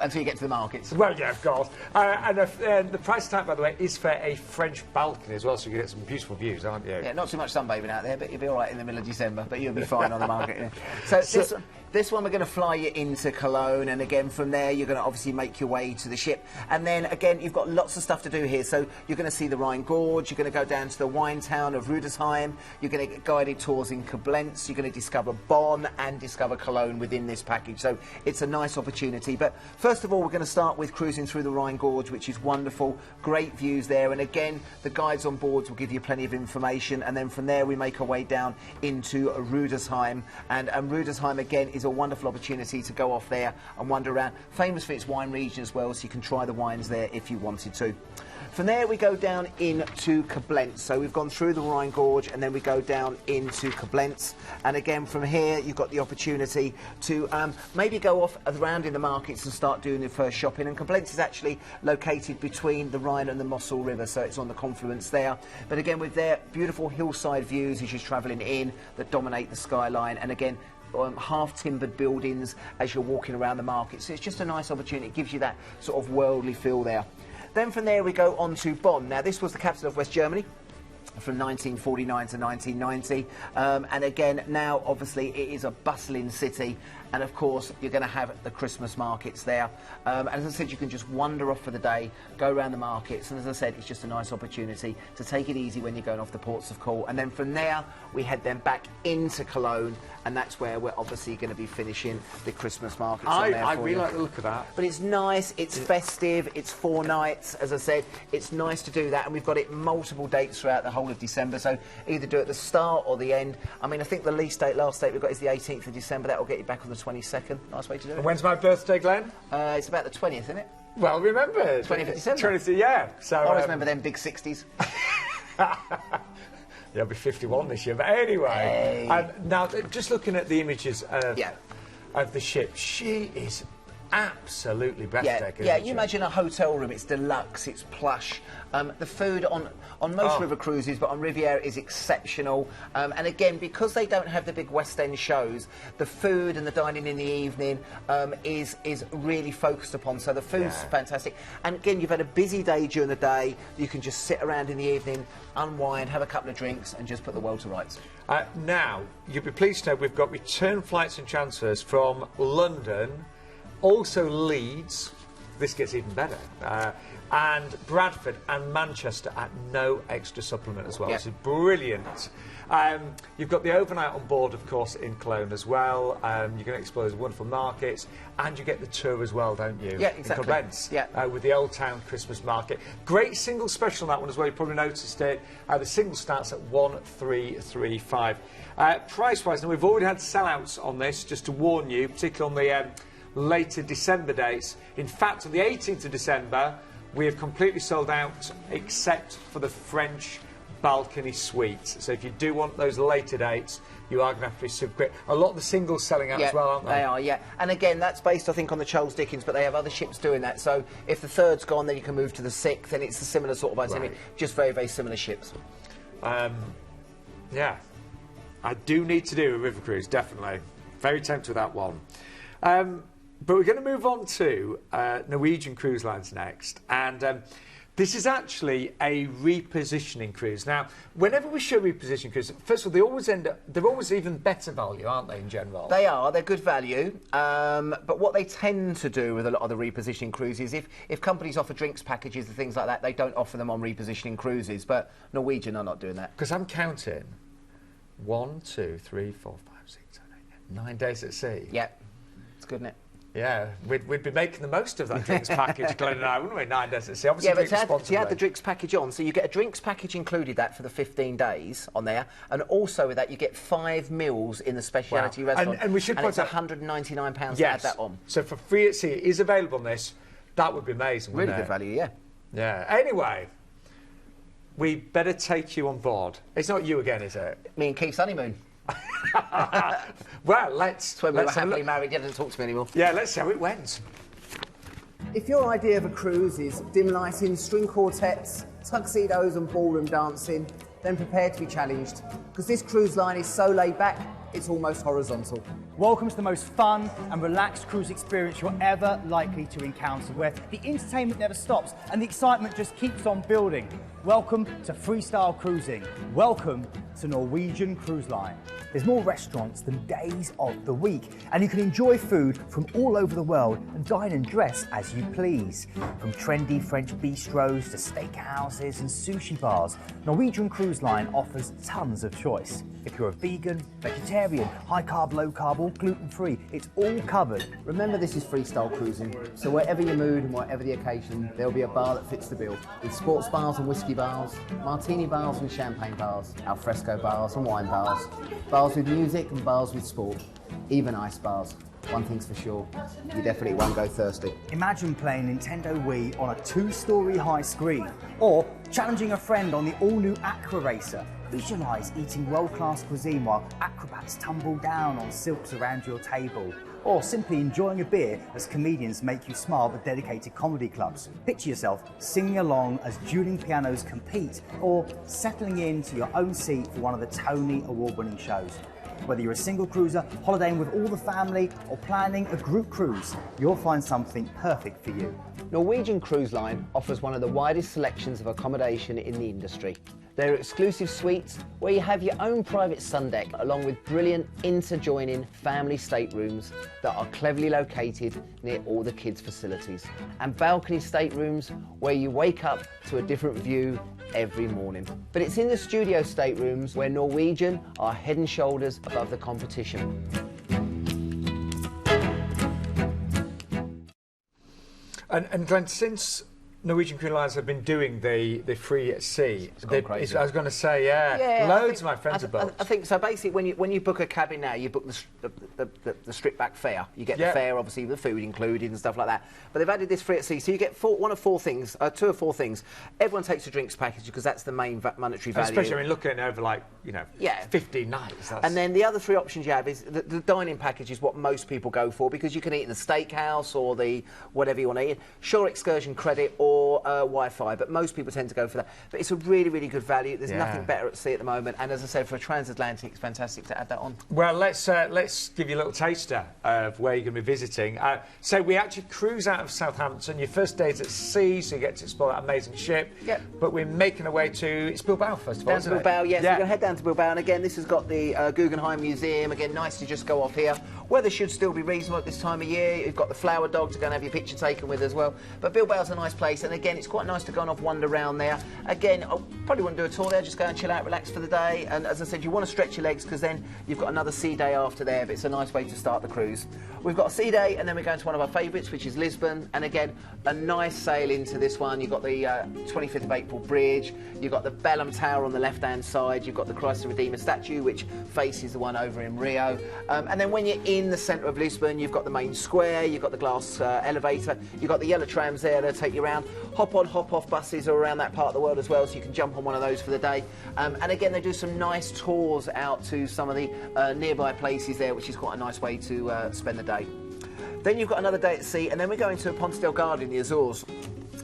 until you get to the markets. Well, yeah, of course. And the price tag, by the way, is for a French balcony as well, so you get some beautiful views, aren't you? Yeah, not too much sunbathing out there, but you'll be all right in the middle of December. But you'll be fine on the market. So this one we're going to fly you into Cologne, and again from there you're going to obviously make your way to the ship, and then again you've got lots of stuff to do here. So you're going to see the Rhine Gorge, you're going to go down to the wine town of Rudesheim, you're going to get guided tours in Koblenz, you're going to discover Bonn and discover Cologne within this package. So it's a nice opportunity. But first of all, we're going to start with cruising through the Rhine Gorge, which is wonderful, great views there, and again the guides on board will give you plenty of information, and then from there we make our way down into Rudesheim, and Rudesheim again is a wonderful opportunity to go off there and wander around, famous for its wine region as well, so you can try the wines there if you wanted to. From there we go down into Koblenz. So we've gone through the Rhine Gorge and then we go down into Koblenz, and again from here you've got the opportunity to maybe go off around in the markets and start doing your first shopping. And Koblenz is actually located between the Rhine and the Mosel River, so it's on the confluence there. But again with their beautiful hillside views as you're travelling in that dominate the skyline, and again half-timbered buildings as you're walking around the market. So it's just a nice opportunity. It gives you that sort of worldly feel there. Then from there we go on to Bonn. Now this was the capital of West Germany from 1949 to 1990, and again now obviously it is a bustling city, and of course you're going to have the Christmas markets there, and as I said, you can just wander off for the day, go around the markets, and as I said, it's just a nice opportunity to take it easy when you're going off the ports of call. And then from there we head then back into Cologne, and that's where we're obviously going to be finishing the Christmas markets. I really like the look of that. But it's nice, it's festive, it's 4 nights, as I said, it's nice to do that, and we've got it multiple dates throughout the whole of December, so either do it at the start or the end. I mean, I think the last date we've got is the 18th of December. That will get you back on the 22nd. Nice way to do it. And when's my birthday, Glenn? It's about the 20th, isn't it? Well, remember. 20th of December. 20th, yeah. So, I always remember them big 60s. Yeah, I'll be 51 this year, but anyway. Hey. Now, just looking at the images of the ship, she is absolutely breathtaking. Yeah, you imagine a hotel room, it's deluxe, it's plush. The food on most river cruises, but on Riviera is exceptional. And again, because they don't have the big West End shows, the food and the dining in the evening is really focused upon. So the food's fantastic. And again, you've had a busy day during the day. You can just sit around in the evening, unwind, have a couple of drinks, and just put the world to rights. Now, you'll be pleased to know we've got return flights and transfers from London, also Leeds, this gets even better, and Bradford and Manchester at no extra supplement as well. This is brilliant. You've got the overnight on board, of course, in Cologne as well. You can explore those wonderful markets, and you get the tour as well, don't you? Yeah, exactly. In Koblenz, with the Old Town Christmas Market. Great single special on that one as well. You probably noticed it. The single starts at 1,335. Price-wise, now we've already had sellouts on this, just to warn you, particularly on the later December dates. In fact, on the 18th of December, we have completely sold out, except for the French balcony suites. So if you do want those later dates, you are going to have to be super quick. A lot of the singles selling out as well, aren't they? They are, yeah. And again, that's based, I think, on the Charles Dickens, but they have other ships doing that. So if the 3rd's gone, then you can move to the 6th, and it's a similar sort of itinerary. Just very, very similar ships. Yeah. I do need to do a river cruise, definitely. Very tempted with that one. But we're going to move on to Norwegian Cruise Lines next, and this is actually a repositioning cruise. Now, whenever we show repositioning cruises, first of all, they're always even better value, aren't they, in general? They are, they're good value, but what they tend to do with a lot of the repositioning cruises, if companies offer drinks packages and things like that, they don't offer them on repositioning cruises, but Norwegian are not doing that. Because I'm counting 1, 2, 3, 4, 5, 6, 7, 8, 9 days at sea. Yeah, it's good, isn't it? Yeah, we'd be making the most of that drinks package, Glenn and I, wouldn't we? 9 days at sea. Obviously, yeah, but you had the drinks package on, so you get a drinks package included that for the 15 days on there, and also with that you get 5 meals in the speciality restaurant, and we should and point it's £199 to add that on. So for free at sea, it is available on this. That would be amazing, Really wouldn't good value, yeah. Yeah. Anyway, we better take you on board. It's not you again, is it? Me and Keith's honeymoon. Well, let's... That's when we were happily married. He doesn't talk to me anymore. Yeah, let's see how it went. If your idea of a cruise is dim lighting, string quartets, tuxedos and ballroom dancing, then prepare to be challenged, because this cruise line is so laid back, it's almost horizontal. Welcome to the most fun and relaxed cruise experience you're ever likely to encounter, where the entertainment never stops and the excitement just keeps on building. Welcome to freestyle cruising. Welcome to Norwegian Cruise Line. There's more restaurants than days of the week, and you can enjoy food from all over the world and dine and dress as you please. From trendy French bistros to steakhouses and sushi bars, Norwegian Cruise Line offers tons of choice. If you're a vegan, vegetarian, high carb, low carb, or gluten-free, it's all covered. Remember, this is freestyle cruising, so wherever your mood and whatever the occasion, there'll be a bar that fits the bill. With sports bars and whiskey bars, martini bars and champagne bars, alfresco bars and wine bars, bars with music and bars with sport, even ice bars. One thing's for sure, you definitely won't go thirsty. Imagine playing Nintendo Wii on a 2-story high screen, or challenging a friend on the all-new Aqua Racer. Visualise eating world-class cuisine while acrobats tumble down on silks around your table. Or simply enjoying a beer as comedians make you smile with dedicated comedy clubs. Picture yourself singing along as dueling pianos compete, or settling into your own seat for one of the Tony Award-winning shows. Whether you're a single cruiser, holidaying with all the family, or planning a group cruise, you'll find something perfect for you. Norwegian Cruise Line offers one of the widest selections of accommodation in the industry. There are exclusive suites where you have your own private sun deck, along with brilliant interjoining family staterooms that are cleverly located near all the kids' facilities, and balcony staterooms where you wake up to a different view every morning. But it's in the studio staterooms where Norwegian are head and shoulders above the competition. And Glenn, since Norwegian Cruise Lines have been doing the free at sea, crazy. I was going to say, loads of my friends have booked. I think so. Basically, when you book a cabin now, you book the stripped back fare. You get the fare, obviously, with the food included and stuff like that. But they've added this free at sea, so you get two or four things. Everyone takes a drinks package because that's the main monetary value. Especially, I mean, looking over like 15 nights. And then the other three options you have is the dining package is what most people go for, because you can eat in the steakhouse or the whatever you want to eat. Sure, excursion credit or Wi-Fi, but most people tend to go for that. But it's a really, really good value. There's nothing better at sea at the moment, and as I said, for a transatlantic, it's fantastic to add that on. Well, let's give you a little taster of where you're going to be visiting. So we actually cruise out of Southampton. Your first day's at sea, so you get to explore that amazing ship. Yep. But we're making our way to Bilbao first of all. Down to Bilbao, yes. We're going to head down to Bilbao, and again, this has got the Guggenheim Museum. Again, nice to just go off here. Weather should still be reasonable at this time of year. You've got the flower dog to go and have your picture taken with as well. But Bilbao's a nice place, and again, it's quite nice to go and off wander around there. Again, I probably wouldn't do a tour there, just go and chill out, relax for the day. And as I said, you want to stretch your legs because then you've got another sea day after there, but it's a nice way to start the cruise. We've got a sea day, and then we're going to one of our favourites, which is Lisbon. And again, a nice sail into this one. You've got the 25th of April Bridge, you've got the Bellum Tower on the left-hand side, you've got the Christ the Redeemer statue, which faces the one over in Rio. And then when you're in the centre of Lisbon, you've got the main square, you've got the glass elevator, you've got the yellow trams there that take you around. Hop-on, hop-off buses are around that part of the world as well, so you can jump on one of those for the day. And again, they do some nice tours out to some of the nearby places there, which is quite a nice way to spend the day. Then you've got another day at sea, and then we're going to Ponta Delgada in the Azores.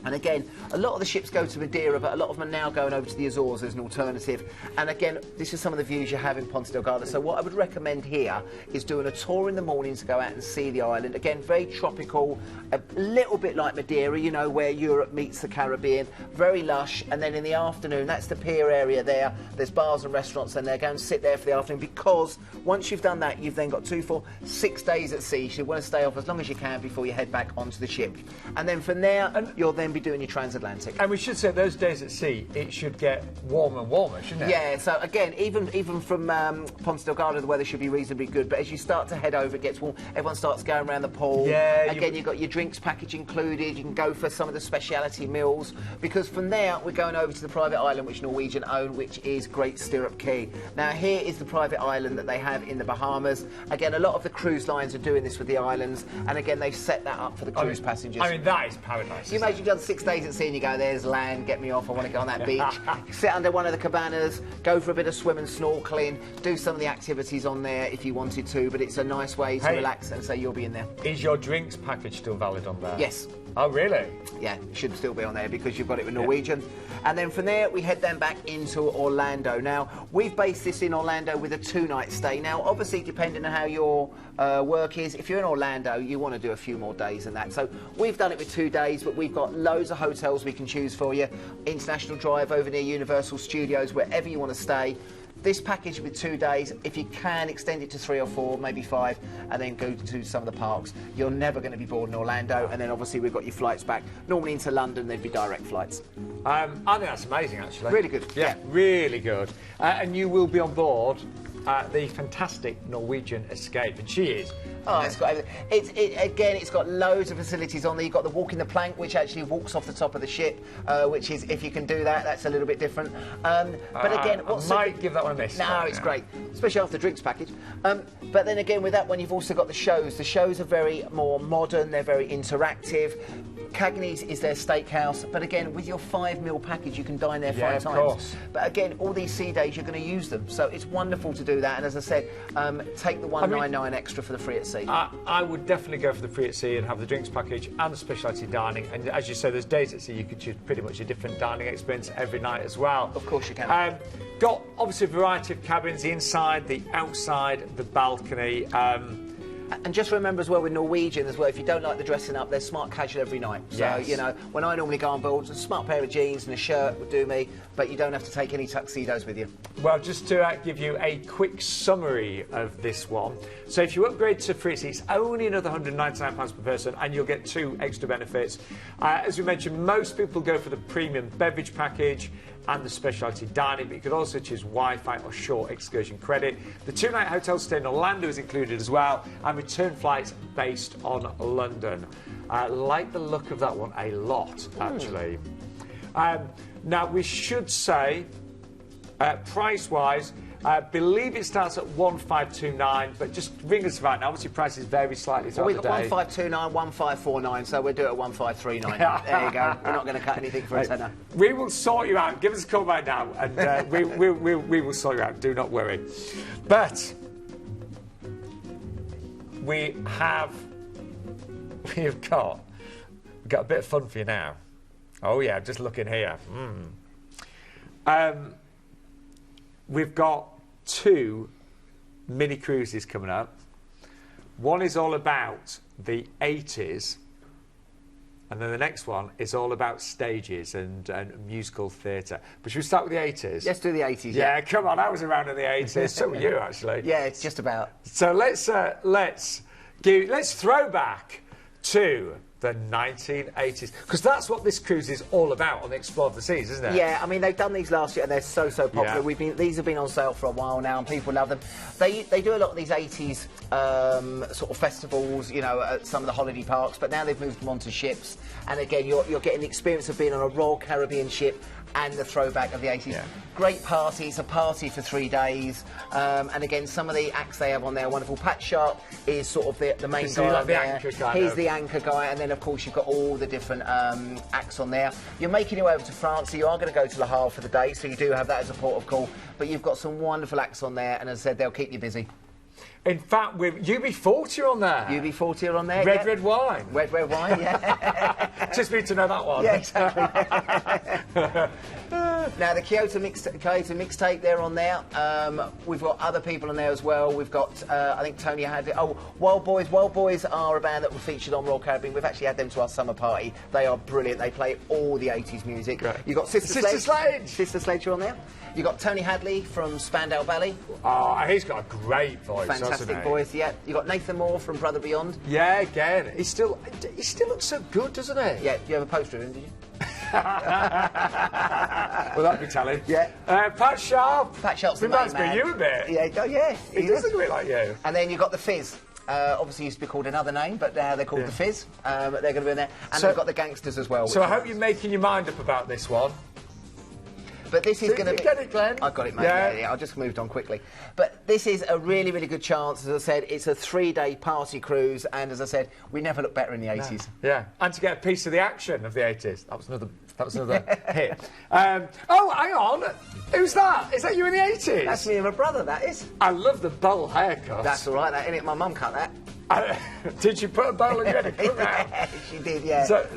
And again, a lot of the ships go to Madeira, but a lot of them are now going over to the Azores as an alternative. And again, this is some of the views you have in Ponta Delgada. So what I would recommend here is doing a tour in the morning to go out and see the island. Again, very tropical, a little bit like Madeira, you know, where Europe meets the Caribbean. Very lush. And then in the afternoon, that's the pier area there. There's bars and restaurants, and they're going to sit there for the afternoon, because once you've done that, you've then got 2, 4, 6 days at sea. So you want to stay off as long as you can before you head back onto the ship. And then from there, you'll then be doing your transatlantic. And we should say those days at sea, it should get warmer and warmer, shouldn't it? Yeah, so again, even from Ponta Delgada, the weather should be reasonably good, but as you start to head over, it gets warm. Everyone starts going around the pool. Yeah. Again, you've got your drinks package included. You can go for some of the speciality meals, because from there, we're going over to the private island which Norwegian own, which is Great Stirrup Cay. Now, here is the private island that they have in the Bahamas. Again, a lot of the cruise lines are doing this with the islands, and again, they've set that up for the cruise passengers. I mean, that is paradise. You imagine you've done 6 days at sea and you go, there's land, get me off, I want to go on that beach. Sit under one of the cabanas, go for a bit of swim and snorkeling, do some of the activities on there if you wanted to, but it's a nice way to relax and say you'll be in there. Is your drinks package still valid on there? Yes. Oh, really? Yeah, it should still be on there because you've got it with Norwegian. And then from there, we head then back into Orlando. Now, we've based this in Orlando with a 2-night stay. Now, obviously, depending on how your work is, if you're in Orlando, you want to do a few more days than that. So we've done it with 2 days, but we've got loads of hotels we can choose for you. International Drive over near Universal Studios, wherever you want to stay. This package with 2 days, if you can extend it to 3 or 4, maybe 5, and then go to some of the parks, you're never going to be bored in Orlando. And then obviously we've got your flights back. Normally into London, they'd be direct flights. I think that's amazing, actually. Really good. Yeah, really good. And you will be on board the fantastic Norwegian Escape, and she is. Oh, it's got everything. Again, it's got loads of facilities on there. You've got the walking the plank, which actually walks off the top of the ship, which is, if you can do that, that's a little bit different. But again, I might give that one a miss. No, it's great, especially after the drinks package. But then again, with that one, you've also got the shows. The shows are very more modern. They're very interactive. Cagney's is their steakhouse, but again, with your 5 meal package, you can dine there 5 times. Course. But again, all these sea days, you're going to use them, so it's wonderful to do that. And as I said, take the $199 extra for the free at sea. I would definitely go for the free at sea and have the drinks package and the specialty dining. And as you say, there's days at sea you could choose pretty much a different dining experience every night as well. Of course you can. Got obviously a variety of cabins, the inside, the outside, the balcony. And just remember as well with Norwegian as well, if you don't like the dressing up, they're smart casual every night. So, Yes. you know, when I normally go on board, a smart pair of jeans and a shirt would do me, but you don't have to take any tuxedos with you. Well, just to give you a quick summary of this one. So if you upgrade to free seats, only another £199 per person, and you'll get 2 extra benefits. As we mentioned, most people go for the premium beverage package and the specialty dining, but you could also choose Wi-Fi or short excursion credit. The 2-night hotel stay in Orlando is included as well, and return flights based on London. Like the look of that one a lot, actually. Now, we should say, price-wise, believe it starts at 1529, but just ring us right now. Obviously, prices vary slightly throughout We've the got day. 1529, 1549, so we'll do it at 1539. There you go. We're not going to cut anything for a tenner. We will sort you out. Give us a call right now, and we will sort you out. Do not worry. But we've got a bit of fun for you now. Oh yeah, just looking here. We've got 2 mini cruises coming up. One is all about the 80s, and then the next one is all about stages and musical theatre. But should we start with the 80s? Let's do the 80s. Yeah, come on, I was around in the 80s. So were you, actually. Yeah, it's just about. So let's throw back to the 1980s, because that's what this cruise is all about on the Explore of the Seas, isn't it? Yeah, I mean, they've done these last year and they're so popular. Yeah. These have been on sale for a while now and people love them. They do a lot of these 80s sort of festivals, you know, at some of the holiday parks, but now they've moved them onto ships. And again, you're getting the experience of being on a Royal Caribbean ship and the throwback of the 80s. Yeah. Great parties, a party for 3 days. And again, some of the acts they have on there are wonderful. Pat Sharp is sort of the main Is he guy like on the there. anchor kind He's of? the anchor guy, and then of course you've got all the different acts on there. You're making your way over to France, so you are going to go to Le Havre for the day, so you do have that as a port of call. But you've got some wonderful acts on there, and as I said, they'll keep you busy. In fact, with UB40 on there. UB40 are on there. Red wine. Red wine, yeah. Just need to know that one. Yeah, exactly. Now, the Kyoto mixtape, they're on there. We've got other people on there as well. We've got, I think Tony had it. Oh, Wild Boys. Wild Boys are a band that were featured on Royal Caribbean. We've actually had them to our summer party. They are brilliant. They play all the 80s music. Great. You've got Sister Sledge. Sister Sledge are on there. You've got Tony Hadley from Spandau Ballet. Oh, he's got a great voice. Fantastic voice, yeah. You've got Nathan Moore from Brother Beyond. Yeah, again. He still looks so good, doesn't he? Yeah, you have a poster of him, did you? Well, that'd be telling. Yeah. Pat Sharp. Pat Sharp's the reminds main me man. of you a bit. Yeah, yeah. He does look a bit like you. And then you've got the Fizz. Obviously used to be called another name, but now they're called the Fizz. They're going to be in there. And they've got the Gangsters as well. So I hope you're making your mind up about this one. But this is going to be... Get it, Glenn? I've got it, mate. Yeah. I just moved on quickly. But this is a really, really good chance. As I said, it's a 3-day party cruise. And as I said, we never looked better in the 80s. Yeah, and to get a piece of the action of the 80s. That was another hit. Oh, hang on. Who's that? Is that you in the 80s? That's me and my brother, that is. I love the bowl haircut. That's all right, that, innit? My mum cut that. Did you put a bowl on your head and cut that? She did, yeah. So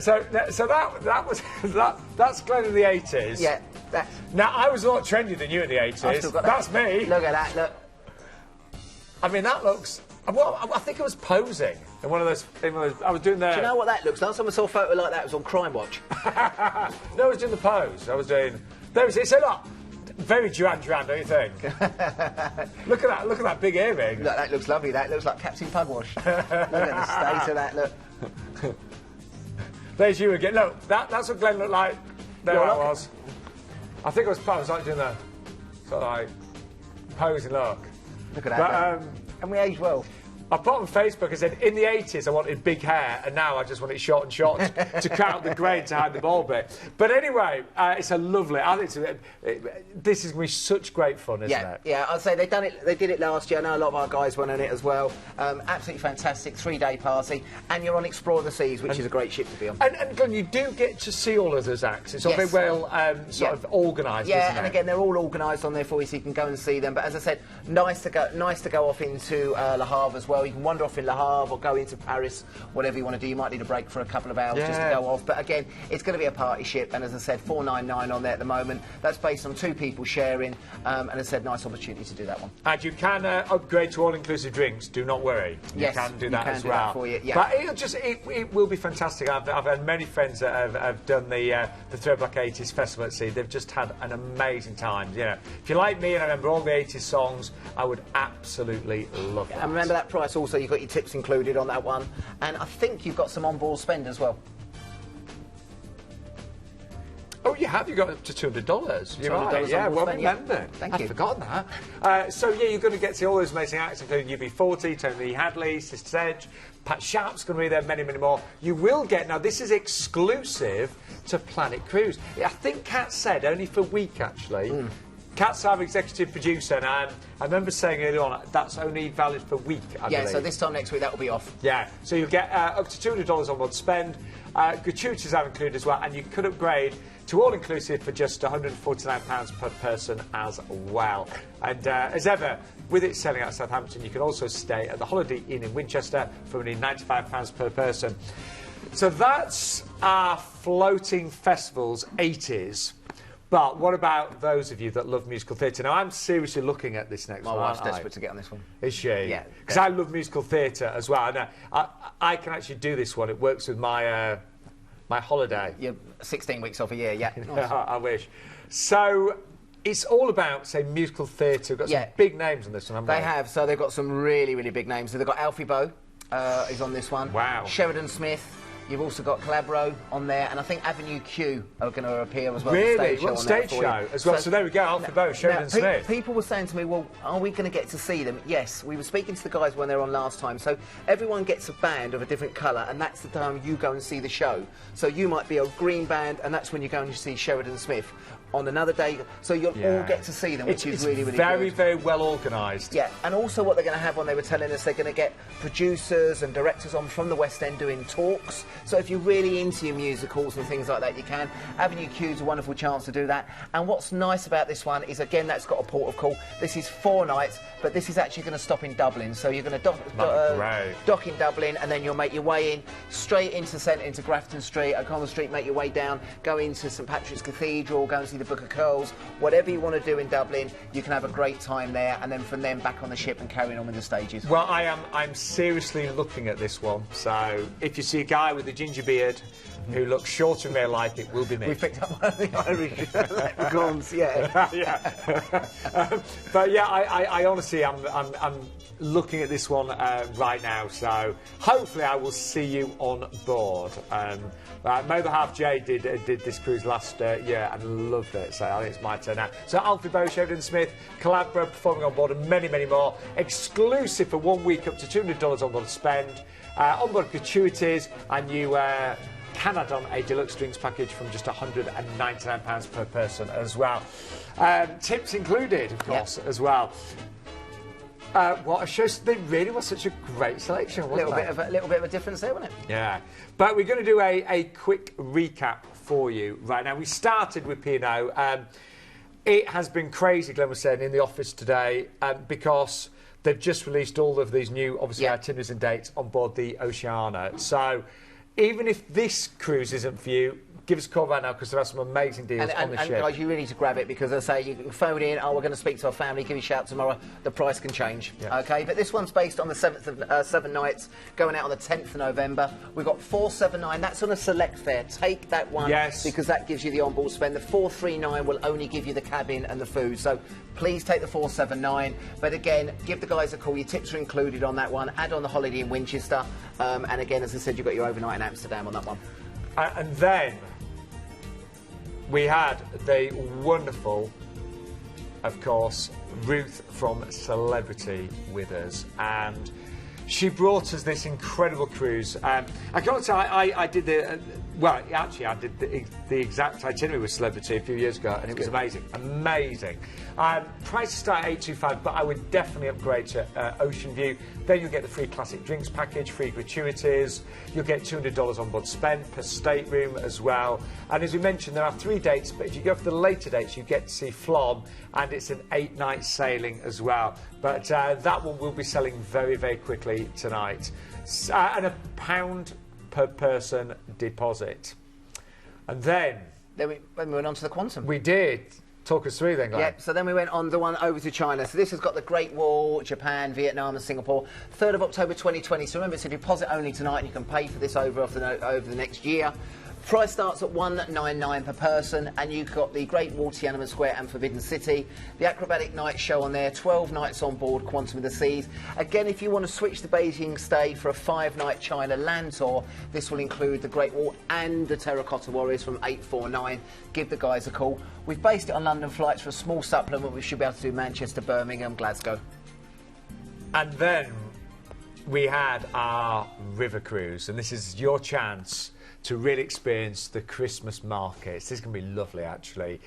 that's Glenn in the 80s. Yeah. Now, I was a lot trendier than you in the 80s. That's me. Look at that, look. I mean, that looks... Well, I think I was posing in one of those... I was doing the... Do you know what that looks like? Last time I saw a photo like that was on Crime Watch. No, I was doing the pose. I was doing... There was it. So look, very Duran Duran, don't you think? Look at that big earring. Look, that looks lovely. That looks like Captain Pugwash. Look at the state of that, look. There's you again. Look, that's what Glenn looked like. There I was. I think I was like doing the sort of like posing look. Look at that. And we age well. I put on Facebook and said, in the 80s I wanted big hair, and now I just want it short and short to cut out the grey to hide the bald bit. But anyway, it's a lovely... I think this is going to be such great fun, isn't it? Yeah, I'd say they did it last year. I know a lot of our guys went on it as well. Absolutely fantastic 3-day party, and you're on Explore the Seas, which is a great ship to be on. And Glenn, you do get to see all of those acts. It's all very well sort of organised, isn't it? Yeah, and again, they're all organised on there for you, so you can go and see them. But as I said, nice to go off into Le Havre as well. well. You can wander off in Le Havre or go into Paris, whatever you want to do. You might need a break for a couple of hours just to go off. But again, it's going to be a party ship, and as I said, $499 on there at the moment. That's based on 2 people sharing, and as I said, nice opportunity to do that one. And you can upgrade to all-inclusive drinks. Do not worry. Yes, you can do that as do well. that for you, yeah. But it will be fantastic. I've had many friends that have done the Throwback 80s Festival at Sea. They've just had an amazing time. You know, if you're like me and I remember all the 80s songs, I would absolutely love it. And remember that price also, you've got your tips included on that one, and I think you've got some on-board spend as well. Oh, you have? You got up to $200. You're right. $200 Yeah, well spend, yeah. remembered. Thank you. I'd forgotten that. So, yeah, you're going to get to see all those amazing acts, including UB40, Tony Hadley, Sister Sedge, Pat Sharp's going to be there, many, many more. You will get, now this is exclusive to Planet Cruise. I think Kat said only for a week, actually. Kat's our executive producer, and I remember saying earlier on, that's only valid for a week, I believe. So this time next week, that will be off. Yeah, so you'll get up to $200 on board spend. Gratuities are included as well, and you could upgrade to all-inclusive for just £149 per person as well. And as ever, with it selling out Southampton, you can also stay at the Holiday Inn in Winchester for only £95 per person. So that's our floating festivals 80s. But what about those of you that love musical theatre? Now, I'm seriously looking at this next one. My wife's desperate to get on this one. Is she? Yeah. Because I love musical theatre as well. And I can actually do this one. It works with my my holiday. You're 16 weeks off a year, yeah. Nice. I wish. So it's all about, say, musical theatre. We've got some big names on this one, haven't they? They have. So they've got some really, really big names. So they've got Alfie Boe is on this one. Wow. Sheridan Smith. You've also got Calabro on there, and I think Avenue Q are going to appear as well. Really? What stage show as well? So there we go, Alfie Boe, Sheridan Smith. People were saying to me, well, are we going to get to see them? Yes, we were speaking to the guys when they were on last time. So everyone gets a band of a different colour, and that's the time you go and see the show. So you might be a green band, and that's when you go and see Sheridan Smith. On another day, so you'll all get to see them, which is really, really very, good. very well organised. Yeah, and also what they're going to have on, they were telling us they're going to get producers and directors on from the West End doing talks. So if you're really into your musicals and things like that, you can. Avenue Q's a wonderful chance to do that. And what's nice about this one is, again, that's got a port of call. This is 4 nights, but this is actually going to stop in Dublin. So you're going to dock in Dublin, and then you'll make your way in straight into centre, into Grafton Street, O'Connell Street, make your way down, go into St Patrick's Cathedral, go and see the Book of Kells. Whatever you want to do in Dublin, you can have a great time there, and then from then back on the ship and carrying on with the stages. Well, I'm seriously looking at this one. So if you see a guy with a ginger beard who looks short in real life, it will be me. We picked up one of the Irish leprechauns, yeah. But yeah, I honestly, I'm looking at this one right now. So hopefully, I will see you on board. Mo the Half J did this cruise last year and loved it. So I think it's my turn now. So Alfie Boe, Sheridan Smith, Calabro performing on board, and many, many more. Exclusive for 1 week, up to $200 on board spend. On board gratuities, and you can add on a deluxe drinks package from just £199 per person as well. Tips included, of course, as well. What a show! They really was such a great selection, wasn't it? A little bit of a difference there, wasn't it? Yeah. But we're going to do a quick recap for you right now. We started with P&O. It has been crazy, Glenn was saying, in the office today because they've just released all of these new, obviously, itineraries and dates on board the Oceana. So even if this cruise isn't for you, give us a call right now, because there are some amazing deals on the ship. And guys, you really need to grab it, because as I say, you can phone in, we're going to speak to our family, give you a shout tomorrow, the price can change. Yeah. Okay, but this one's based on the 7 nights, going out on the 10th of November. We've got 479, that's on a select fare. Take that one, because that gives you the onboard spend. The 439 will only give you the cabin and the food, so please take the 479. But again, give the guys a call, your tips are included on that one. Add on the holiday in Winchester, and again, as I said, you've got your overnight in Amsterdam on that one. And then we had the wonderful, of course, Ruth from Celebrity with us, and she brought us this incredible cruise. I can't say I did the... well, actually, I did the exact itinerary with Celebrity a few years ago, and it was amazing. Amazing. Prices start at $825, but I would definitely upgrade to Ocean View. Then you'll get the free classic drinks package, free gratuities. You'll get $200 on board spend per stateroom as well. And as we mentioned, there are 3 dates, but if you go for the later dates, you get to see Flom, and it's an 8-night sailing as well. But that one will be selling very, very quickly. only tonight. And £1 per person deposit. And then we went on to the Quantum. we did. Talk us through then, Glenn. Yep, so then we went on the one over to China. So this has got the Great Wall, Japan, Vietnam and Singapore. 3rd of October 2020. So remember, it's a deposit only tonight and you can pay for this over the next year. Price starts at $199 per person, and you've got the Great Wall, Tiananmen Square and Forbidden City. The acrobatic night show on there, 12 nights on board Quantum of the Seas. Again, if you want to switch the Beijing stay for a 5-night China land tour, this will include the Great Wall and the Terracotta Warriors from 849. Give the guys a call. We've based it on London flights for a small supplement. We should be able to do Manchester, Birmingham, Glasgow. And then we had our river cruise, and this is your chance to really experience the Christmas markets. This is going to be lovely, actually.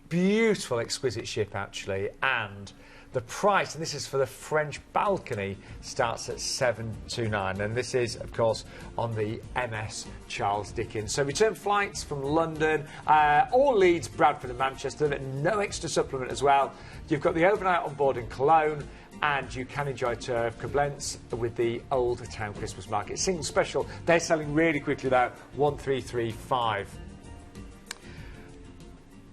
Beautiful, exquisite ship, actually, and the price, and this is for the French balcony, starts at $729, and this is, of course, on the MS Charles Dickens. So return flights from London, all Leeds, Bradford and Manchester, no extra supplement as well. You've got the overnight on board in Cologne, and you can enjoy a tour of Koblenz with the Old Town Christmas Market. Single special, they're selling really quickly though, 1335.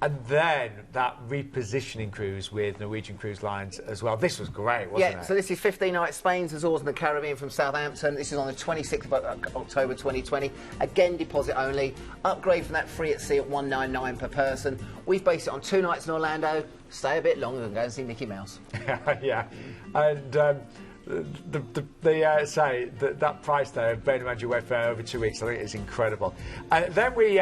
And then that repositioning cruise with Norwegian Cruise Lines as well. This was great, wasn't it? Yeah, so this is 15 nights Spain, Azores and the Caribbean from Southampton. This is on the 26th of October 2020. Again, deposit only. Upgrade from that free at sea at $199 per person. We've based it on 2 nights in Orlando. Stay a bit longer and go and see Mickey Mouse. Yeah, and they say that price there, bearing in mind you wait for over 2 weeks, I think it's incredible. And then we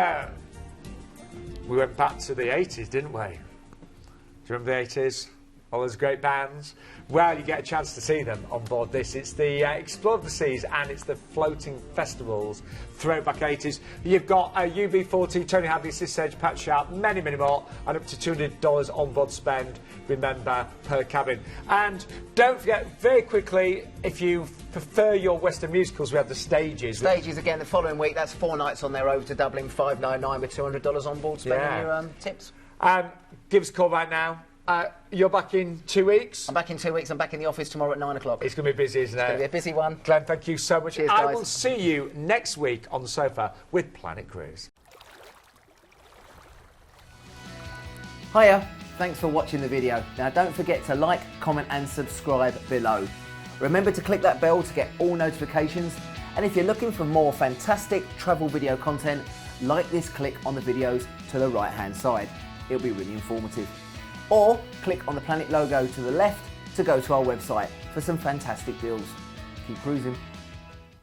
went back to the 80s, didn't we? Do you remember the 80s? All those great bands? Well, you get a chance to see them on board this. It's the Explore the Seas, and it's the Floating Festivals, Throwback 80s. You've got UB40, Tony Hadley, Sis Sage, Pat Sharp, many, many more, and up to $200 on board spend, remember, per cabin. And don't forget, very quickly, if you prefer your Western musicals, we have the Stages. Stages again the following week. That's 4 nights on there over to Dublin, $599 with $200 on board spend on your tips. Give us a call right now. You're back in 2 weeks? I'm back in 2 weeks. I'm back in the office tomorrow at 9 o'clock. It's going to be busy, isn't it? It's going to be a busy one. Glenn, thank you so much. Cheers, I guys. will see you next week on the sofa with Planet Cruise. Hiya, thanks for watching the video. Now don't forget to like, comment and subscribe below. Remember to click that bell to get all notifications, and if you're looking for more fantastic travel video content like this, click on the videos to the right hand side. It'll be really informative. Or click on the Planet logo to the left to go to our website for some fantastic deals. Keep cruising.